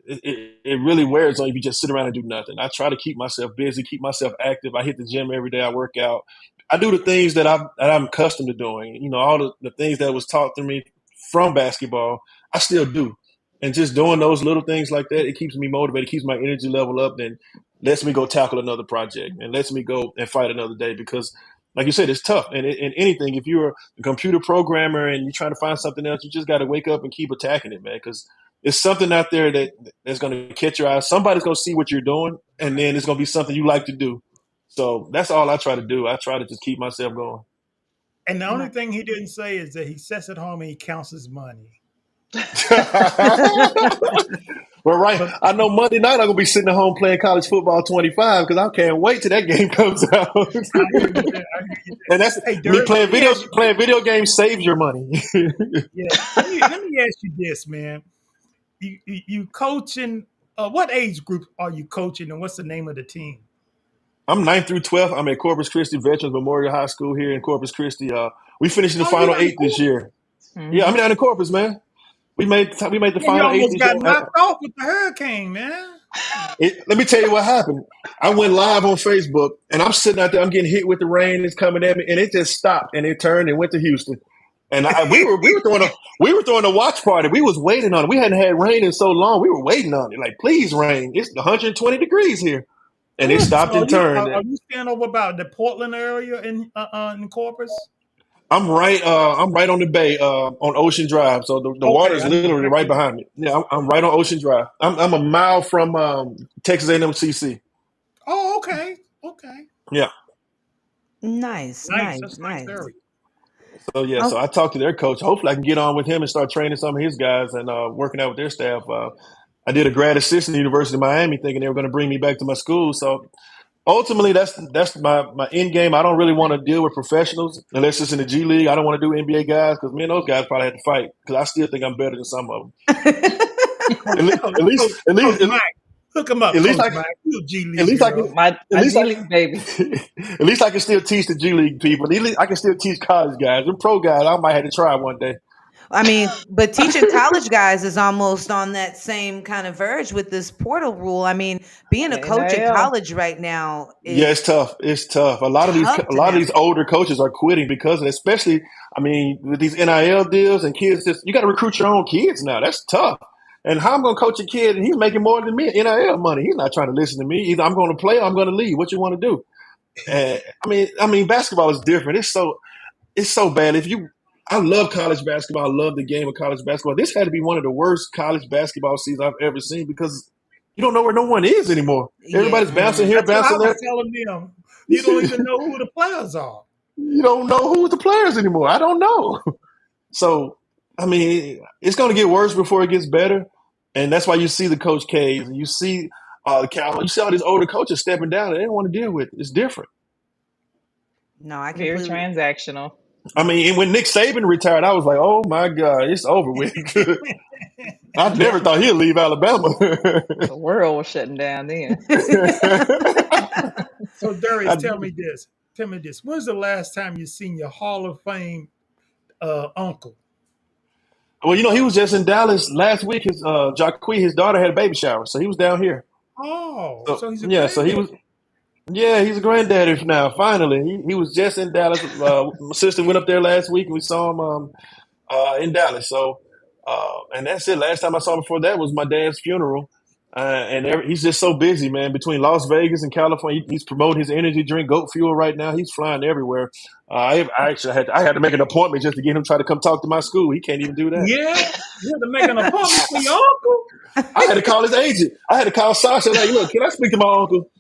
it really wears on you if you just sit around and do nothing. I try to keep myself busy, keep myself active. I hit the gym every day. I work out. I do the things that I'm accustomed to doing. All the things that was taught to me from basketball, I still do. And just doing those little things like that, it keeps me motivated, keeps my energy level up, and lets me go tackle another project and lets me go and fight another day because like you said, it's tough. And in anything, if you're a computer programmer and you're trying to find something else, you just got to wake up and keep attacking it, man. Because it's something out there that's going to catch your eye. Somebody's going to see what you're doing, and then it's going to be something you like to do. So that's all I try to do. I try to just keep myself going. And the only Nice. thing he didn't say is that he sits at home and he counts his money. Well, right. But I know Monday night I'm gonna be sitting at home playing college football 25 because I can't wait till that game comes out. I hear you there. I hear you there. And that's Hey, me Derek, let me ask you. playing video games saves your money. Yeah, let me ask you this, man. You coaching? What age group are you coaching, and what's the name of the team? I'm 9th through 12th. I'm at Corpus Christi Veterans Memorial High School here in Corpus Christi. We finished in the Oh, you final down the eight this court? year. Yeah, I'm Hmm. down in Corpus, man. We made the Man, you final eight almost this year. got knocked off with the hurricane, man. Let me tell you what happened. I went live on Facebook, and I'm sitting out there. I'm getting hit with the rain. It's coming at me, and it just stopped, and it turned and went to Houston. And we were throwing a watch party. We was waiting on it. We hadn't had rain in so long. We were waiting on it. Like, please rain. It's 120 degrees here, and it So stopped and turned. are you staying over about the Portland area in Corpus? I'm right on the bay, on Ocean Drive. So the water Okay, is I know literally right exactly. behind me. Yeah, I'm right on Ocean Drive. I'm a mile from Texas A&M CC. Oh, okay, okay. Yeah. Nice, Nice. nice, That's a nice nice. area. So yeah. Oh, So I talked to their coach. Hopefully I can get on with him and start training some of his guys and working out with their staff. I did a grad assistant at the University of Miami, thinking they were going to bring me back to my school. So ultimately, that's my end game. I don't really want to deal with professionals unless it's in the G League. I don't want to do NBA guys because me and those guys probably had to fight because I still think I'm better than some of them. At, le- at least, at Coach least, Mike, hook him up, at least Coach I, Mike. You a G at League least I can, girl. at My least G I, League baby. at least I can still teach the G League people. At least I can still teach college guys and pro guys. I might have to try one day. I mean, but teaching college guys is almost on that same kind of verge with this portal rule. I mean, being a The coach in NIL. college right now Yeah, is it's tough. It's tough. tough A to lot of these navigate. older coaches are quitting because of it, especially, I mean, with these NIL deals and kids just you got to recruit your own kids now. That's tough. And how I'm going to coach a kid and he's making more than me NIL money. He's not trying to listen to me. Either I'm going to play or I'm going to leave. What you want to do? And I mean, basketball is different. It's so bad. I love college basketball. I love the game of college basketball. This had to be one of the worst college basketball seasons I've ever seen because you don't know where no one is anymore. Yeah. Everybody's bouncing here, That's what I bouncing was there. telling them. You don't even know who the players are. You don't know who the players anymore. I don't know. So, I mean, it's going to get worse before it gets better, and that's why you see the Coach K's and you see the Cal. You see all these older coaches stepping down, and they don't want to deal with it. It's different. No, I Very completely. transactional. I mean, and when Nick Saban retired, I was like, "Oh my God, it's over with." I never thought he'd leave Alabama. The world was shutting down then. So, Darius, I, tell me this. Tell me this. When's the last time you seen your Hall of Fame uncle? well, he was just in Dallas last week. His Jacque, his daughter, had a baby shower, so he was down here. Oh, So so he's a yeah, so he granddaddy. was. Yeah, he's a granddaddy now. Finally, he was just in Dallas. My sister went up there last week, and we saw him in Dallas. So, and that's it. Last time I saw him before that was my dad's funeral. He's just so busy, man. Between Las Vegas and California, he's promoting his energy drink, Goat Fuel, right now. He's flying everywhere. I actually had to make an appointment just to get him to try to come talk to my school. He can't even do that. Yeah, you had to make an appointment for your uncle. I had to call his agent. I had to call Sasha. Like, look, can I speak to my uncle?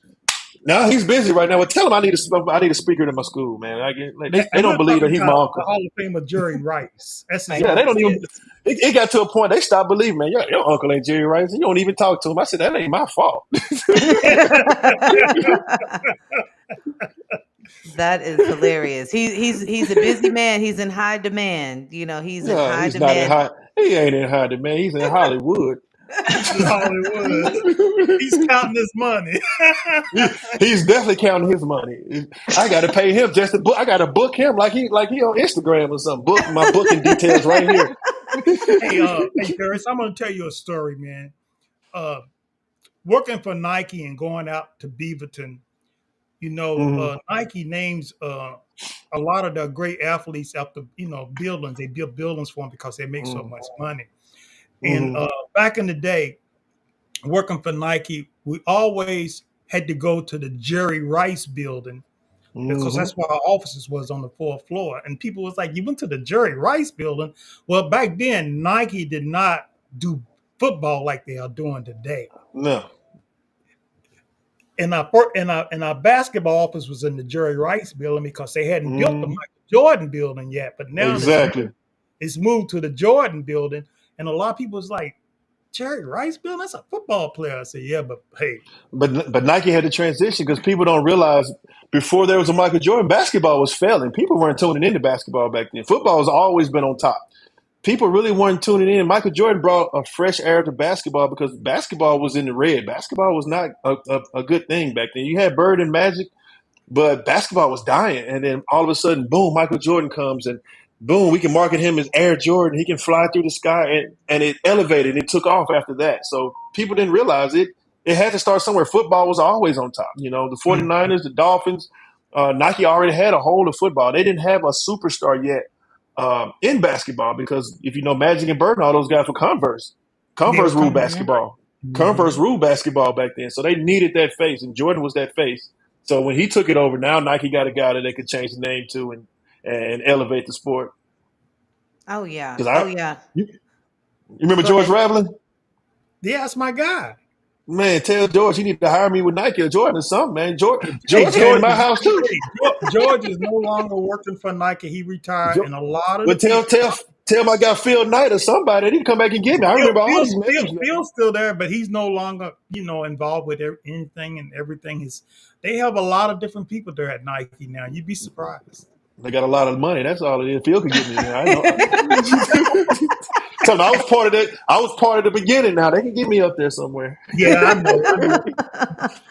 No, he's busy right now. Well, tell him I need a speaker to my school, man. They And don't we're believe that talking he's my about the uncle. Hall of Famer Jerry Rice. That's his Like Yeah, they don't uncle. even. this. It got to a point they stopped believing, man. Your uncle ain't Jerry Rice. You don't even talk to him. I said that ain't my fault. That is hilarious. He's a busy man. He's in high demand. He's in Yeah, high he's not in demand. high. He ain't in high demand. He's in Hollywood. He's in Hollywood. He's counting his money. He's definitely counting his money. I got to pay him just to book. I got to book him like he on Instagram or something. Book my booking details right here. Hey, Darius, I'm going to tell you a story, man. Working for Nike and going out to Beaverton, Hmm. Nike names a lot of the great athletes after buildings. They build buildings for them because they make so much money. And Hmm. back in the day, working for Nike, we always had to go to the Jerry Rice building because Hmm. that's where our offices was on the fourth floor. And people was like, "You went to the Jerry Rice building?" Well, back then, Nike did not do football like they are doing today. No. And our basketball office was in the Jerry Rice building because they hadn't built the Hmm. Michael Jordan building yet. But now Exactly. it's moved to the Jordan building, and a lot of people was like, "Jerry Rice building? That's a football player." I said, "Yeah, but hey, But Nike had to transition because people don't realize before there was a Michael Jordan, basketball was failing. People weren't tuning into basketball back then. Football has always been on top. People really weren't tuning in. Michael Jordan brought a fresh air to basketball because basketball was in the red. Basketball was not a good thing back then. You had Bird and Magic, but basketball was dying. And then all of a sudden, boom, Michael Jordan comes and boom, we can market him as Air Jordan. He can fly through the sky and it elevated. It took off after that. So people didn't realize it. It had to start somewhere. Football was always on top. The mm, 49ers, the Dolphins, Nike already had a hold of football. They didn't have a superstar yet in basketball because if you know Magic and Bird and all those guys were Converse. they were Converse ruled coming." basketball. Mhm. Converse ruled basketball back then. So they needed that face, and Jordan was that face. So when he took it over, now Nike got a guy that they could change the name to and elevate the sport. Oh yeah. Because Oh yeah. you remember Go George ahead. Raveling? Yeah, that's my guy. Man, tell George he need to hire me with Nike or Jordan or something, man. Hey, George came to my house too. George is no longer working for Nike. He retired, and a lot of the But people. tell my guy Phil Knight or somebody he can come back and get me. I remember all these names now. Phil's still there, but he's no longer, involved with anything and everything. They have a lot of different people there at Nike now. You'd be surprised. They got a lot of money. That's all it is. Phil could get me there. I know. So I was part of that. I was part of the beginning. Now they can get me up there somewhere. Yeah, I know.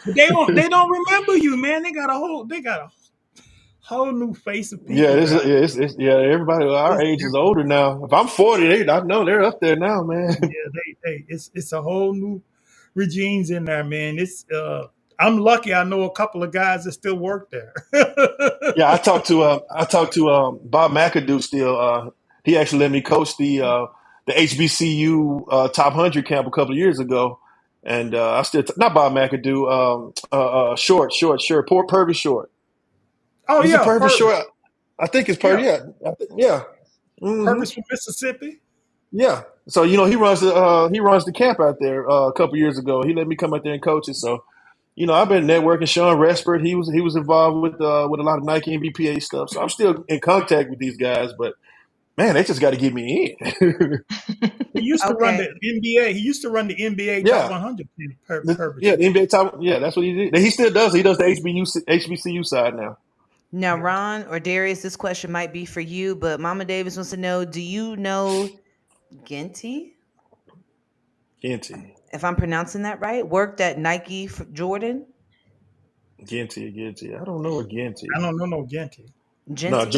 But they don't remember you, man. They got a whole new face of Yeah, people, bro. everybody our It's age is different. older now. If I'm 40, I know they're up there now, man. Yeah, it's a whole new regimes in there, man. It's I'm lucky. I know a couple of guys that still work there. Yeah, I talked to Bob McAdoo still. He actually let me coach the HBCU top 100 camp a couple of years ago, and I still not Bob McAdoo. Short, Port Purvis Short. Oh Is it yeah, Purvis Purvis. Short? I think it's Yeah, Purvis. Yeah, yeah. Hmm. Purvis from Mississippi. Yeah. So he runs the camp out there a couple years ago. He let me come out there and coach it. So I've been networking. Sean Respert, he was involved with a lot of Nike NBPA stuff. So I'm still in contact with these guys, but man, they just got to get me in. He used to run the Okay. NBA. He used to run the NBA Top Yeah, 100. Purvis. yeah, the NBA top. Yeah, that's what he did. He still does. He does the HBCU side now. Now, Yeah. Ron or Darius, this question might be for you, but Mama Davis wants to know: do you know Ginty? Ginty, If I'm pronouncing that right, worked at Nike for Jordan. Ginty. I don't know a I Ginty. don't know no Genty. No, Ginty?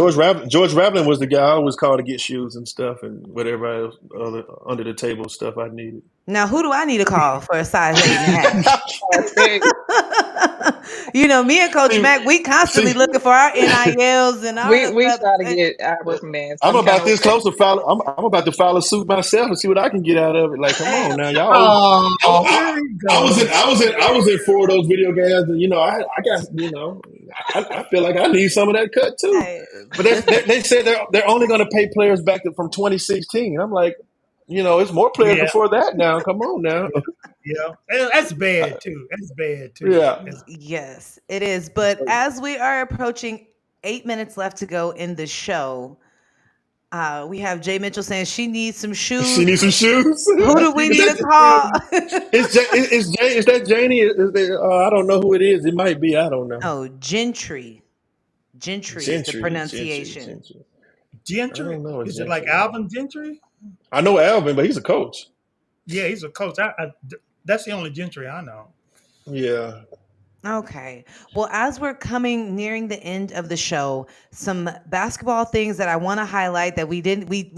George Raveling was the guy I always called to get shoes and stuff and whatever else, other under the table stuff I needed. Now, who do I need to call for a size 8.5? Okay. Me and Coach see, Mac, we constantly see, looking for our NILs and our. We try to get our workman I'm some kind about of this way. close to file. I'm about to file a suit myself and see what I can get out of it. Like, come on now, y'all. Oh, here he goes. I was in 4 of those video games, and I got I feel like I need some of that cut too. Hey, But listen, they said they're only going to pay players back from 2016. I'm like, it's more players Yeah, before that now. Come on now. yeah, yeah. And that's bad too. That's bad too. Yeah. yes, it is. But as we are approaching 8 minutes left to go in the show, we have Jay Mitchell saying she needs some She shoes. needs some shoes. Who do we She need needs to to call? Is that Janie? I don't know who it is. It might be. I don't know. Oh, Gentry. Gentry is the pronunciation. I don't Gentry. know a Is it like Gentry. Alvin Gentry? I know Alvin, but he's a coach. Yeah, he's a coach. That's the only Gentry I know. Yeah. Okay. Well, as we're nearing the end of the show, some basketball things that I want to highlight that we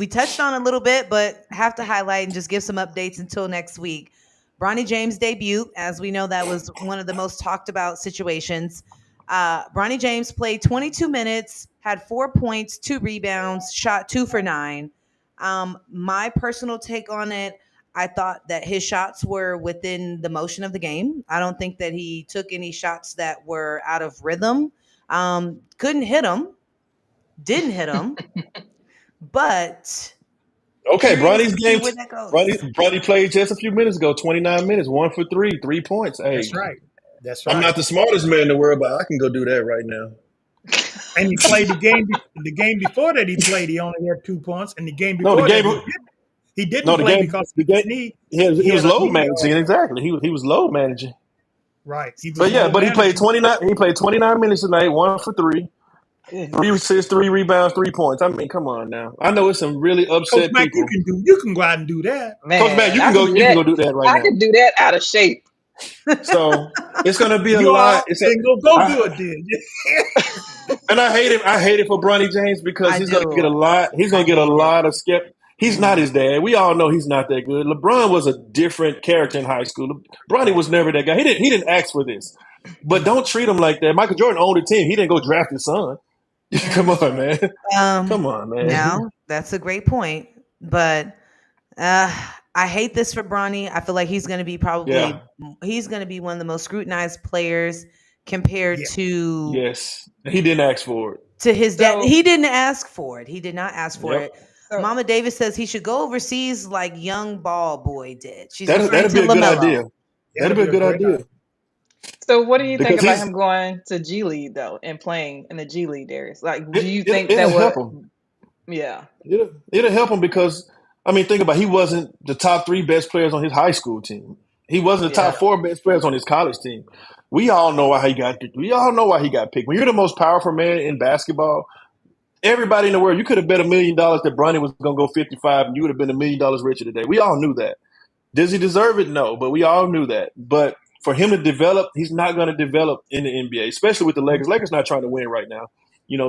touched on a little bit, but have to highlight and just give some updates until next week. Bronny James' debut, as we know, that was one of the most talked about situations. Bronny James played 22 minutes, had 4 points, 2 rebounds, shot 2 for 9. My personal take on it, I thought that his shots were within the motion of the game. I don't think that he took any shots that were out of rhythm. Couldn't hit them, didn't hit them, but Okay, curious Bronny's to see game. where that goes. Bronny played just a few minutes ago. 29 minutes, 1 for 3, 3 points. That's Hey, right. That's I'm right. not the smartest man in the world, but I can go do that right now. And he played the game. The game before that he played, he only had 2 points. And the game No, the before that game. he didn't No, the play game. because The of his game. knee. He He was had a low knee. managing. Exactly. He was low managing. Right. He was But yeah, low but he played managing. 29. He played 29 minutes tonight, 1 for 3, Goodness. 3 assists, 3 rebounds, 3 points. I mean, come on now. I know it's some really Coach upset Mac, people. you can go out and do that. Coach Matt, Man, you I can could go. do You can that. go do that right I now. could do that out of shape. So it's gonna be a You all lot. then go do I, it then. and I hate it. I hate it for Bronny James because I he's gonna get a do. lot. He's I gonna get a hate it. lot of skep. He's not his dad. We all know he's not that good. LeBron was a different character in high school. Bronny was never that guy. He didn't ask for this. But don't treat him like that. Michael Jordan owned the team. He didn't go draft his son. Come That's on, right. man. Come on, man. Now that's a great point, but I hate this for Bronny. I feel like he's going to be Yeah. he's going to be one of the most scrutinized players compared Yeah. to Yes. He didn't ask for it. his dad. So, He didn't ask for it. He did not ask for Yep. it. so, Mama Davis says he should go overseas like young ball boy did. She's referring That'd to be a good LaMelo. idea. That'd That'll be a be a good great idea. idea. so what do you think Because about him going to G League though and playing in the G League, Darius? Like, do you think it'll that help would? him. Yeah. It'll help him because I mean, think about it, he wasn't the top 3 best players on his high school team. He wasn't the Yeah. top 4 best players on his college team. We all know why he got. We all know why he got picked. When you're the most powerful man in basketball, everybody in the world, you could have bet $1 million that Bronny was going to go 55, and you would have been $1 million richer today. We all knew that. Does he deserve it? No, but we all knew that. But for him to develop, he's not going to develop in the NBA, especially with the Lakers. Lakers not trying to win right now.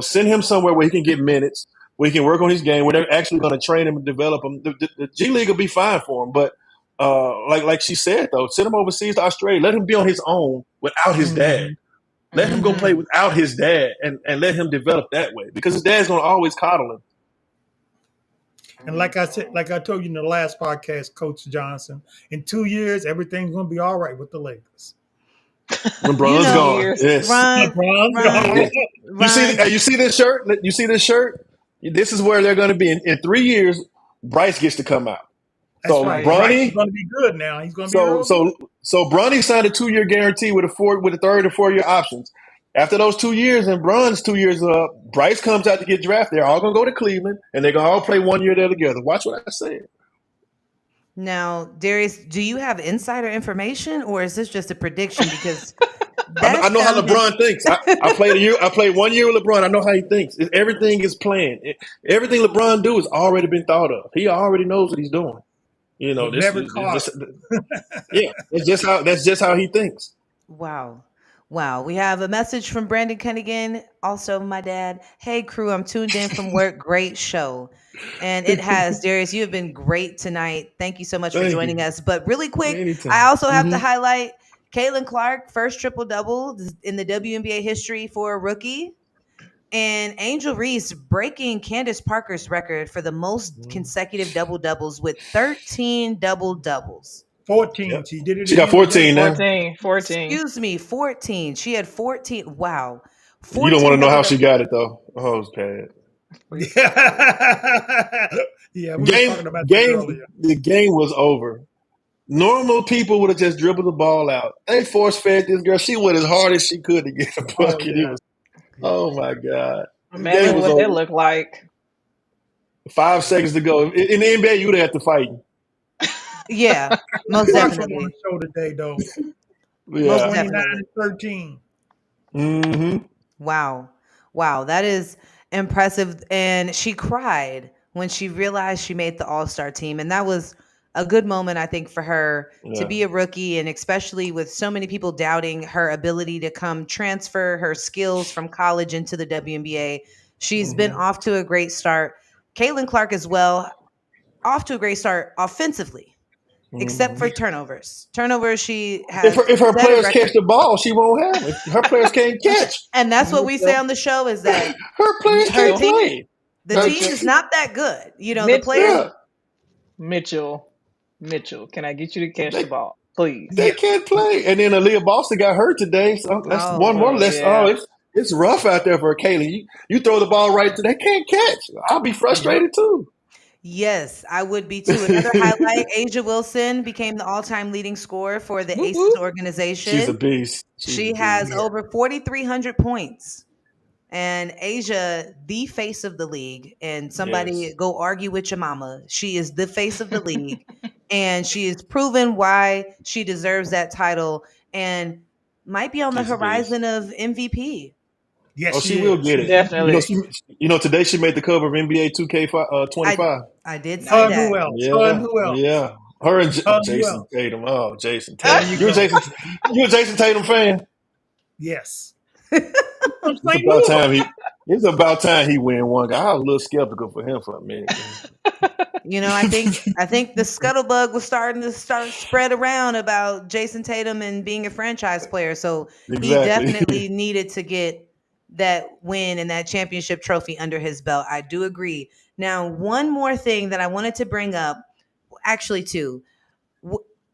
Send him somewhere where he can get minutes, where he can work on his game, where they're actually going to train him and develop him. The G League will be fine for him, but like she said though, send him overseas to Australia. Let him be on his own without his dad. Let him go play without his dad and let him develop that way because his dad's going to always coddle him. And like I told you in the last podcast, Coach Johnson, in 2 years, everything's going to be all right with the Lakers. When Bron's gone, yes. You see this shirt? You see this shirt? This is where they're going to be in 3 years. Bryce gets to come out. That's right. Bronny's going to be good now. He's going to be so Bronny signed a 2-year guarantee with a third and 4-year options. After those 2 years and Brun's 2 years up, Bryce comes out to get drafted. They're all going to go to Cleveland, and they're going to all play 1 year there together. Watch what I said. Now, Darius, do you have insider information, or is this just a prediction? Because I know how LeBron thinks. I played 1 year with LeBron. I know how he thinks. Everything is planned. Everything LeBron do has already been thought of. He already knows what he's doing. That's just how he thinks. Wow. We have a message from Brandon Cunningham, also my dad. Hey, crew, I'm tuned in from work. Great show. And it has. Darius, you have been great tonight. Thank you so much for joining us. But really quick, anytime. I also have to highlight Caitlin Clark, first triple-double in the WNBA history for a rookie. And Angel Reese breaking Candace Parker's record for the most consecutive double-doubles with 13 double-doubles. 14. Yep. She did it. She got 14 now. 14. Excuse me, 14. She had 14. Wow. 14 you don't want to know how she got it, though. Oh, it's bad. Yeah, we were talking about that earlier. The game was over. Normal people would have just dribbled the ball out. They force-fed this girl. She went as hard as she could to get a bucket. Oh my God. Imagine what that looked like. 5 seconds to go. In the NBA, you would have to fight. Yeah, most definitely. On the show today, though. Yeah. 29 and 13. Mm-hmm. Wow, that is impressive. And she cried when she realized she made the All-Star team, and that was a good moment, I think, for her to be a rookie, and especially with so many people doubting her ability to come transfer her skills from college into the WNBA. She's been off to a great start. Caitlin Clark as well, off to a great start offensively. Except for turnovers. She has. If her players catch the ball, she won't have it. Her players can't catch. And that's what we say on the show is that her players can't play. The team is not that good. The players. Mitchell, can I get you to catch the ball, please? They can't play. And then Aaliyah Boston got hurt today. So that's one more less. Yeah. It's rough out there for Kaylee. You throw the ball right to they can't catch. I'll be frustrated too. Yes, I would be too. Another highlight, Asia Wilson became the all-time leading scorer for the Aces organization. She's a beast. She has over 4,300 points. And Asia, the face of the league, and somebody go argue with your mama. She is the face of the league, and she has proven why she deserves that title and might be on the horizon of MVP. Yes, she will get it. Definitely. Today she made the cover of NBA 2K25. I did see that. Who else? Who else? Yeah. Her and Jason Tatum. Oh, Jason Tatum. You a Jason Tatum fan? Yes. It's about time he win one. I was a little skeptical for him for a minute. I think the scuttlebug was starting to spread around about Jason Tatum and being a franchise player. So he definitely needed to get that win and that championship trophy under his belt. I do agree. Now, one more thing that I wanted to bring up, actually two.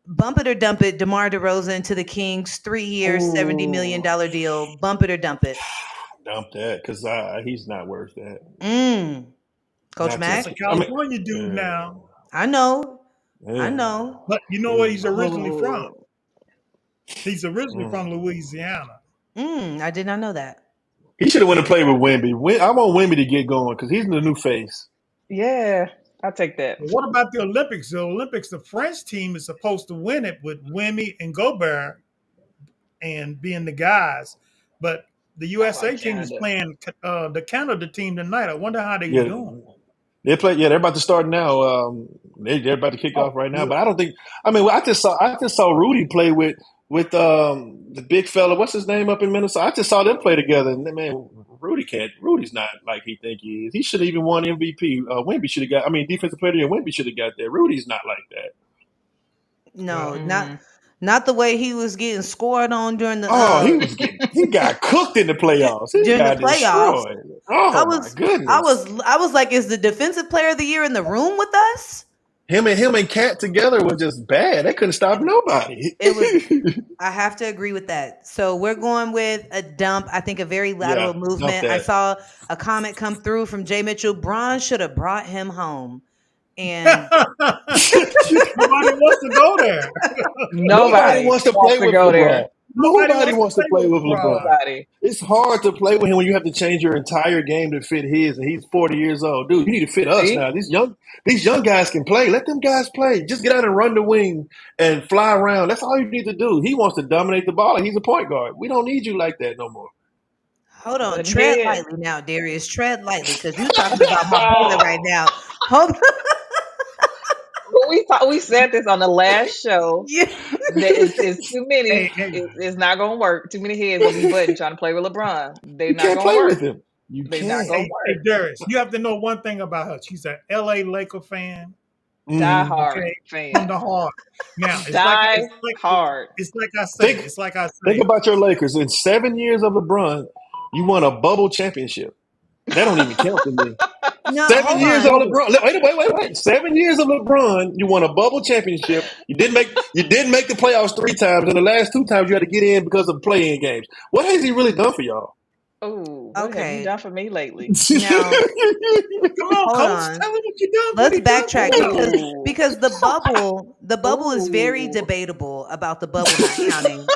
Bump it or dump it, DeMar DeRozan to the Kings, 3 years, $70 million deal. Bump it or dump it. Dump that because he's not worth that. Coach Mac? That's a California dude now. I know. Yeah. I know. But you know where he's originally from? He's originally from Louisiana. I did not know that. He should have went and played with Wemby. I want Wemby to get going because he's the new face. Yeah, I'll take that. But what about the Olympics? The Olympics, the French team is supposed to win it with Wemby and Gobert and being the guys. But the USA team is playing the Canada team tonight. I wonder how they're doing. They play. Yeah, they're about to start now. They're about to kick off right now. But I don't think. I mean, I just saw Rudy play with the big fella. What's his name up in Minnesota? I just saw them play together. And man, Rudy's not like he think he is. He should have even won MVP. Wemby should have got. I mean, defensive player of the year. Wemby should have got that. Rudy's not like that. No, Well, not the way he was getting scored on during the Oh, he got cooked in the playoffs. He during the got playoffs. destroyed. I Oh my was goodness. I was like, is the defensive player of the year in the room with us? Him and Cat together was just bad. They couldn't stop nobody. It was. I have to agree with that. So we're going with a dump. I think a very lateral Dump movement. I that. saw a comment come through from Jay Mitchell. Bron should have brought him home. And nobody wants to go there. Nobody wants to play with go LeBron. there. Nobody wants to play with LeBron. Nobody. It's hard to play with him when you have to change your entire game to fit his, and he's 40 years old. Dude, you need to fit us See? now. These young guys can play. Let them guys play. Just get out and run the wing and fly around. That's all you need to do. He wants to dominate the ball, and he's a point guard. We don't need you like that no more. hold on, But tread then- lightly now, Darius. Tread lightly, because you're talking about my brother right now. Hold on. But we said this on the last show. Yeah. That it's too many. Hey. It's not gonna work. Too many heads gonna be butting trying to play with LeBron. They're You not can't gonna play work. with him. You They're not can't. gonna Hey, work. Darius, you have to know one thing about her. She's an LA Laker fan Die hard okay, fan. from the heart. Now, it's Die like hard. It's like I say. Think- It's like I say. Think about your Lakers. In 7 years of LeBron, you won a bubble championship. That don't even count to me. No, 7 hold years on. of LeBron. Wait. 7 years of LeBron, you won a bubble championship. You didn't make the playoffs 3 times, and the last 2 times you had to get in because of play-in games. What has he really done for y'all? Oh, what have Okay. you done for me lately? Now, Come on, hold coach. on. Tell him what you done. Let's What he done backtrack for you. because the bubble is very Ooh. debatable about the bubble not counting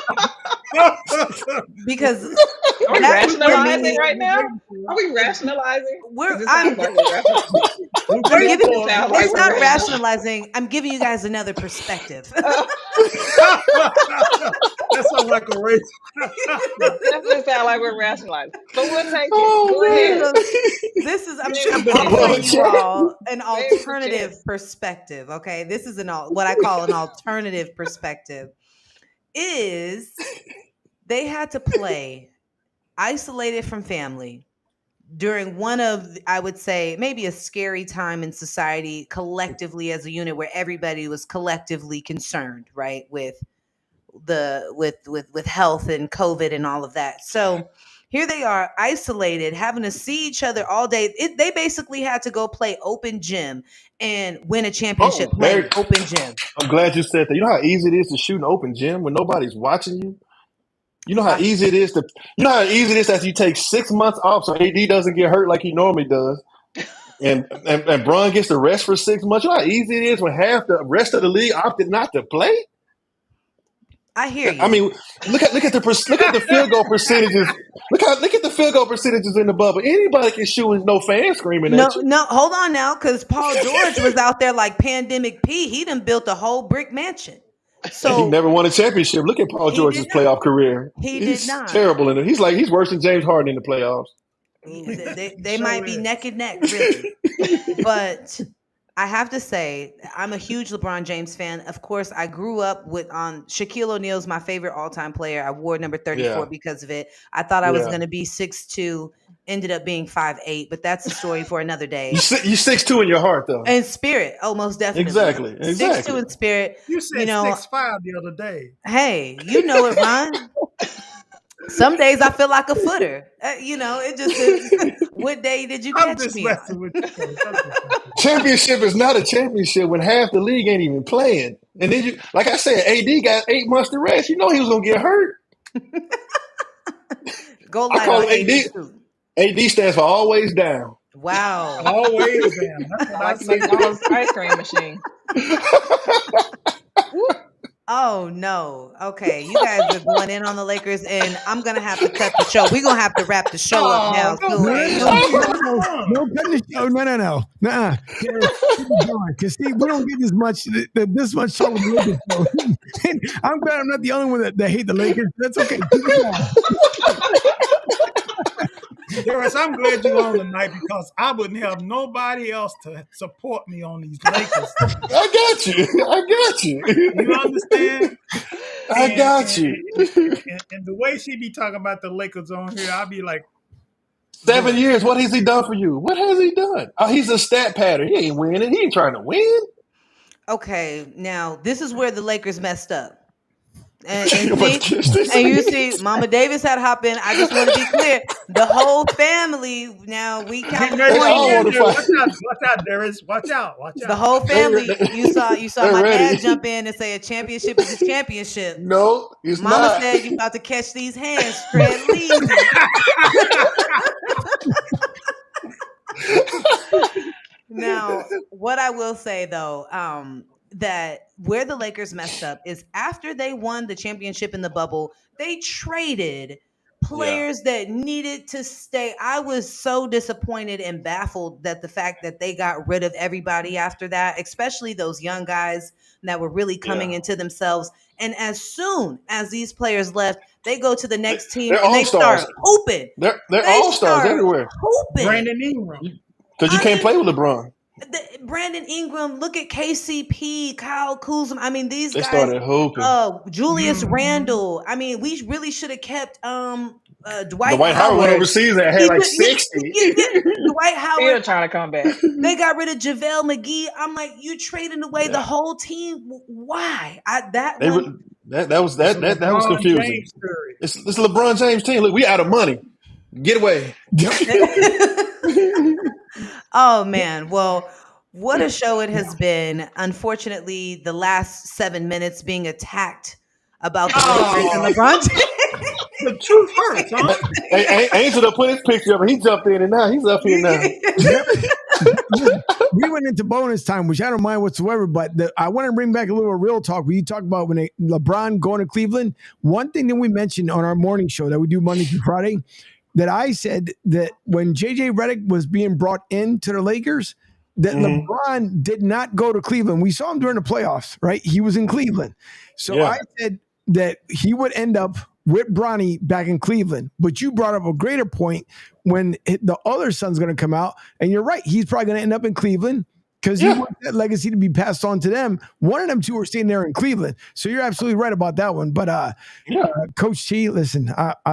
because Are we that would rationalizing mean- right now? Are we rationalizing? We're- It I'm- sounds like we're rationalizing. We're I'm waiting giving, for sounds it. like it's we're not ready. rationalizing. I'm giving you guys another perspective. That sounds like a race. Definitely sound like we're rationalizing. But we'll take it. Oh, Go man. ahead. This is I'm Maybe offering it's you chess. all an Maybe it's alternative chess. perspective. Okay, this is what I call an alternative perspective. Is they had to play isolated from family during one of, I would say, maybe a scary time in society collectively as a unit where everybody was collectively concerned, right, with health and COVID and all of that. So here they are isolated, having to see each other all day. They basically had to go play open gym and win a championship playing Larry. open gym. I'm glad you said that. You know how easy it is to shoot an open gym when nobody's watching you? You know how easy it is after you take 6 months off so AD doesn't get hurt like he normally does. And Bron gets the rest for 6 months. You know how easy it is when half the rest of the league opted not to play? I hear you. I mean, look at the field goal percentages. Look at the field goal percentages in the bubble. Anybody can shoot with no fans screaming at you. No, hold on now, because Paul George was out there like Pandemic P. He done built a whole brick mansion. So he never won a championship. Look at Paul He George's did not. playoff career. He He's did not. terrible in it. He's worse than James Harden in the playoffs. they Sure might be is. neck and neck, really. But I have to say, I'm a huge LeBron James fan. Of course, I grew up with Shaquille O'Neal's my favorite all-time player. I wore number 34 Yeah. because of it. I thought I was Yeah. going to be 6'2", ended up being 5'8", but that's a story for another day. You 6'2" in your heart, though. And spirit, oh, most definitely. Exactly. 6'2" in spirit. You said You know, 6'5" the other day. Hey, you know it, Ron. Some days I feel like a footer. It just is. What day did you I'm catch just me messing on? with you. Coach. I'm just messing with you. Championship is not a championship when half the league ain't even playing. And then you, like I said, AD got 8 months to rest. You know he was gonna get hurt. Go I light call on it AD. too. AD stands for always down. Wow. Always down. That's what I I like to say. make Mama's ice cream machine. Oh no. Okay, you guys are going in on the Lakers, and I'm gonna have to cut the show. We're gonna have to wrap the show up now. Oh, soon. No, cut the show. No. Nuh-uh. Because see, we don't get this much show with the Lakers show. I'm glad I'm not the only one that hate the Lakers. That's okay. Keep it going. Darius, I'm glad you're on tonight because I wouldn't have nobody else to support me on these Lakers. I got you. You understand? I got you. And the way she be talking about the Lakers on here, I'll be like, 7 years. What has he done for you? What has he done? Oh, he's a stat pattern. He ain't winning. He ain't trying to win. Okay, now this is where the Lakers messed up. And But you see, Mama Davis had to hop in. I just want to be clear. The whole family, now we Getting ready to They all want to Watch fight. out, Darius. Watch out. the whole family, you saw They're my ready. dad jump in and say a championship is a championship. No, it's Mama not. said you about to catch these hands, tread easy. Now, what I will say though, that where the Lakers messed up is after they won the championship in the bubble, they traded players that needed to stay. I was so disappointed and baffled that the fact that they got rid of everybody after that, especially those young guys that were really coming into themselves. And as soon as these players left, they go to the next team They're and they all-stars. start hooping. They're They all-stars start everywhere. hooping. Brandon Ingram. Because you can't play with LeBron. Brandon Ingram, look at KCP, Kyle Kuzma. I mean, these They guys. started hooping. Julius Randle. I mean, we really should have kept Dwight Howard went overseas and had like 60. Dwight Still Howard. trying to come back. They got rid of JaVale McGee. I'm like, you trading away the whole team. Why? That was confusing. James theory. It's LeBron James team. Look, we out of money. Get away. Oh man. Well, what a show it has been. Unfortunately, the last 7 minutes being attacked about the Lakers and LeBron James. The truth hurts, huh? Hey, Angel put his picture up and he jumped in and now he's up here now. We went into bonus time, which I don't mind whatsoever, but I want to bring back a little real talk. Where you talk about when LeBron going to Cleveland. One thing that we mentioned on our morning show that we do Monday through Friday, that I said that when JJ Redick was being brought into the Lakers, that LeBron did not go to Cleveland. We saw him during the playoffs, right? He was in Cleveland. So I said that he would end up with Bronny back in Cleveland. But you brought up a greater point when the other son's going to come out. And you're right. He's probably going to end up in Cleveland because he wants that legacy to be passed on to them. One of them two are staying there in Cleveland. So you're absolutely right about that one. But Coach T, listen,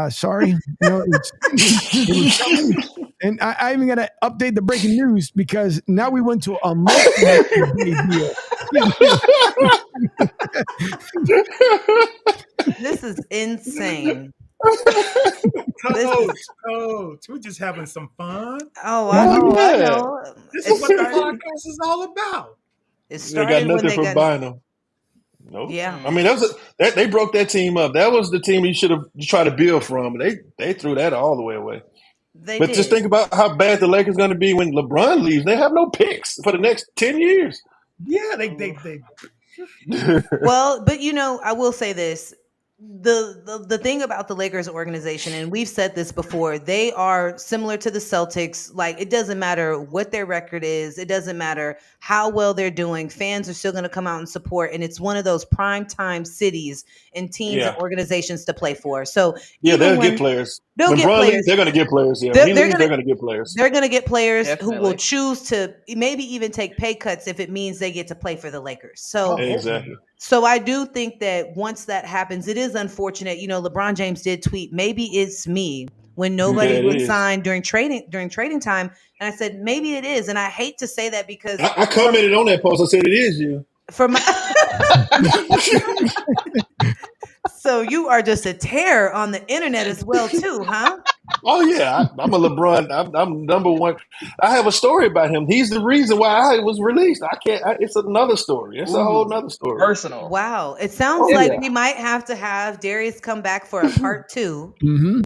sorry. It was something. And I even got to update the breaking news because now we went to a multi-day deal. This is insane. Coach, we're just having some fun. Oh, I know. This is what the podcast is all about. It They started got when nothing they from got. buying them. Nope. Yeah. I mean, they broke that team up. That was the team you should have tried to build from. They threw that all the way away. But just think about how bad the Lakers going to be when LeBron leaves. They have no picks for the next 10 years. Yeah, they Well, but I will say this. The thing about the Lakers organization, and we've said this before, they are similar to the Celtics. Like, it doesn't matter what their record is. It doesn't matter how well they're doing. Fans are still going to come out and support. And it's one of those prime time cities and teams and organizations to play for. So they'll get players. They'll get players. They're going to get players. Yeah, they're going to get players. They're going to get players Definitely. who will choose to maybe even take pay cuts if it means they get to play for the Lakers. So exactly. So I do think that once that happens, it is unfortunate. LeBron James did tweet, maybe it's me, when nobody would sign during trading time. And I said, maybe it is. And I hate to say that because I commented on that post. I said, it is you. For my So you are just a terror on the internet as well, too, huh? Oh, yeah. I'm a LeBron. I'm number one. I have a story about him. He's the reason why I was released. It's another story. It's a whole nother story. Personal. Wow. It sounds like we might have to have Darius come back for a part 2. Mm-hmm.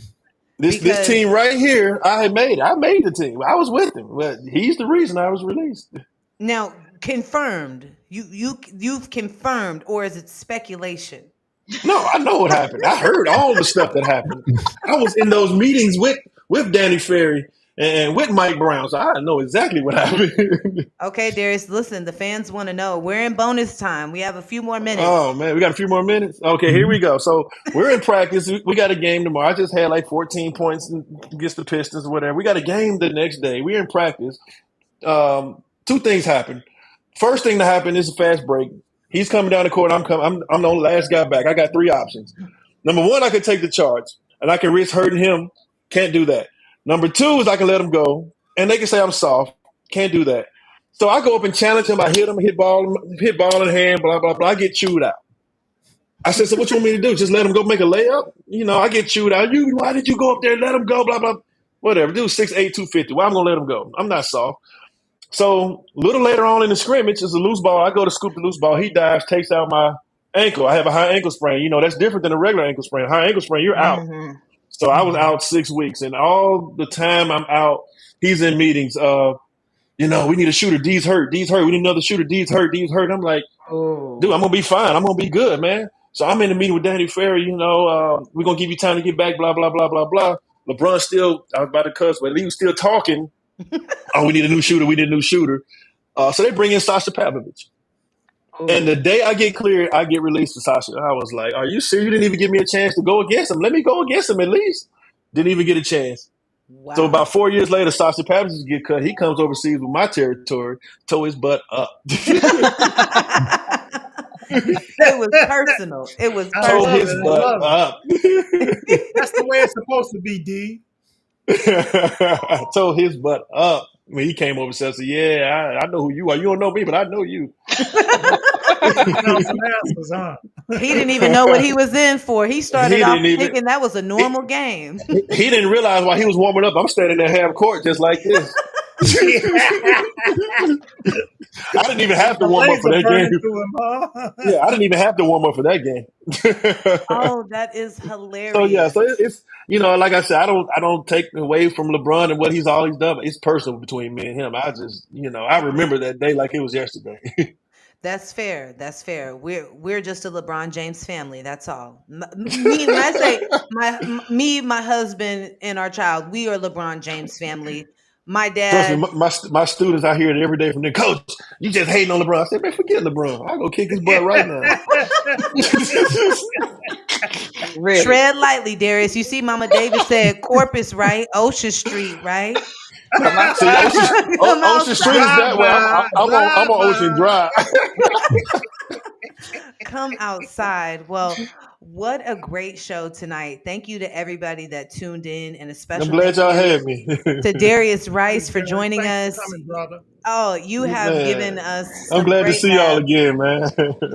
This team right here, I made the team. I was with him. But he's the reason I was released. Now, confirmed. You've confirmed, or is it speculation? No, I know what happened. I heard all the stuff that happened. I was in those meetings with Danny Ferry and with Mike Brown, so I know exactly what happened. Okay, Darius, listen, the fans want to know. We're in bonus time. We have a few more minutes. Oh, man, we got a few more minutes? Okay, here we go. So we're in practice. We got a game tomorrow. I just had like 14 points against the Pistons or whatever. We got a game the next day. We're in practice. 2 things happened. First thing that happened is a fast break. He's coming down the court. I'm the only last guy back. I got 3 options. Number 1, I could take the charge, and I can risk hurting him. Can't do that. Number 2 is I can let him go, and they can say I'm soft. Can't do that. So I go up and challenge him. I hit him, hit ball in hand, blah, blah, blah. I get chewed out. I said, so what you want me to do? Just let him go make a layup? I get chewed out. Why did you go up there and let him go? Blah, blah. Whatever. Dude, 6'8", 250. Why am I going to let him go? I'm not soft. So a little later on in the scrimmage, it's a loose ball. I go to scoop the loose ball. He dives, takes out my ankle. I have a high ankle sprain. That's different than a regular ankle sprain. High ankle sprain, you're out. Mm-hmm. So I was out 6 weeks. And all the time I'm out, he's in meetings. We need a shooter. D's hurt. We need another shooter. D's hurt. I'm like, dude, I'm going to be fine. I'm going to be good, man. So I'm in the meeting with Danny Ferry. We're going to give you time to get back, blah, blah, blah, blah, blah. LeBron still, I was about to cuss, but he was still talking. We need a new shooter. So they bring in Sasha Pavlovich. And the day I get cleared, I get released to Sasha. I was like, are you serious? You didn't even give me a chance to go against him. Let me go against him at least. Didn't even get a chance. Wow. So about 4 years later, Sasha Pavlovich get cut. He comes overseas with my territory, toe his butt up. It was personal. Toe his butt up. That's the way it's supposed to be, D. I told his butt up. When he came over and said, I know who you are. You don't know me, but I know you. He didn't even know what he was in for. He started off thinking that was a normal game. He didn't realize while he was warming up, I'm standing there half court just like this. I didn't even have to warm up for that game. I didn't even have to warm up for that game. Oh, that is hilarious. So it's like I said, I don't take away from LeBron and what he's always done. It's personal between me and him. I just I remember that day like it was yesterday. That's fair. We're just a LeBron James family. That's all. When I say my husband, and our child, we are LeBron James family. My dad. Trust me, my students, I hear it every day from them. Coach, you just hating on LeBron. I said, man, forget LeBron. I'll go kick his butt right now. Really? Tread lightly, Darius. You see, Mama Davis said Corpus, right? Ocean Street, right? Ocean Street is that way. I'm on Ocean Drive. Come outside. Well, what a great show tonight. Thank you to everybody that tuned in, and especially I'm glad y'all had me. To Darius Rice for joining us. Oh, you have given us I'm glad to see y'all again, man.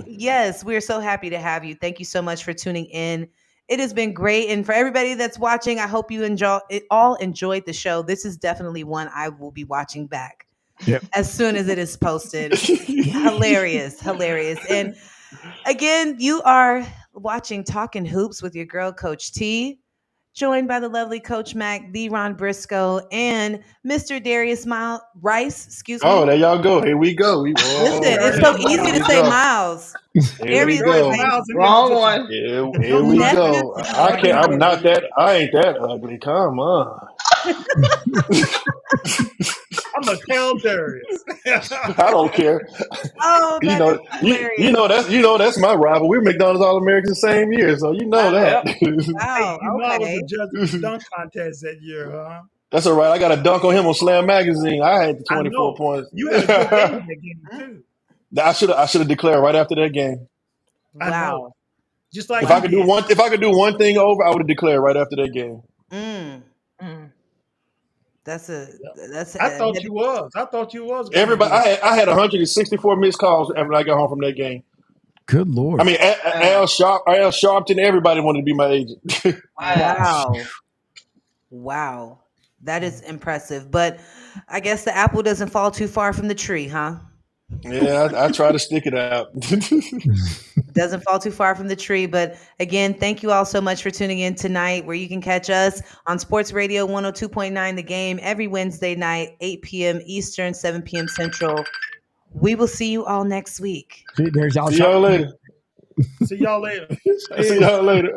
Yes, we're so happy to have you. Thank you so much for tuning in. It has been great. And for everybody that's watching, I hope you all enjoyed the show. This is definitely one I will be watching back as soon as it is posted. Hilarious. And again, you are watching Talking Hoops with your girl, Coach T, joined by the lovely Coach Mac, the Ron Briscoe, and Mr. Darius Rice. Excuse me. Oh, there y'all go. Here we go. Listen, it's so easy to say Miles. Here we go. Wrong one. Here we go. I'm not that. I ain't that ugly. Come on. I'm a tell Darius. I don't care. Oh, that's my rival. We're McDonald's All-Americans the same year, so you know that. Wow. I was a judge of the dunk contest that year, huh? That's all right. I got a dunk on him on Slam Magazine. I had the 24 points. You had a good game in that game too. I should have declared right after that game. Wow. Just like if I could do one thing over, I would have declared right after that game. I thought you was. Everybody, I had 164 missed calls after I got home from that game. Good Lord. I mean, Al Sharpton, everybody wanted to be my agent. Wow. That is impressive. But I guess the apple doesn't fall too far from the tree, huh? Yeah, I try to stick it out. Doesn't fall too far from the tree. But again, thank you all so much for tuning in tonight, where you can catch us on Sports Radio 102.9 The Game every Wednesday night, 8 p.m. Eastern, 7 p.m. Central. We will see you all next week. See, there's See y'all later. See y'all later. See y'all later.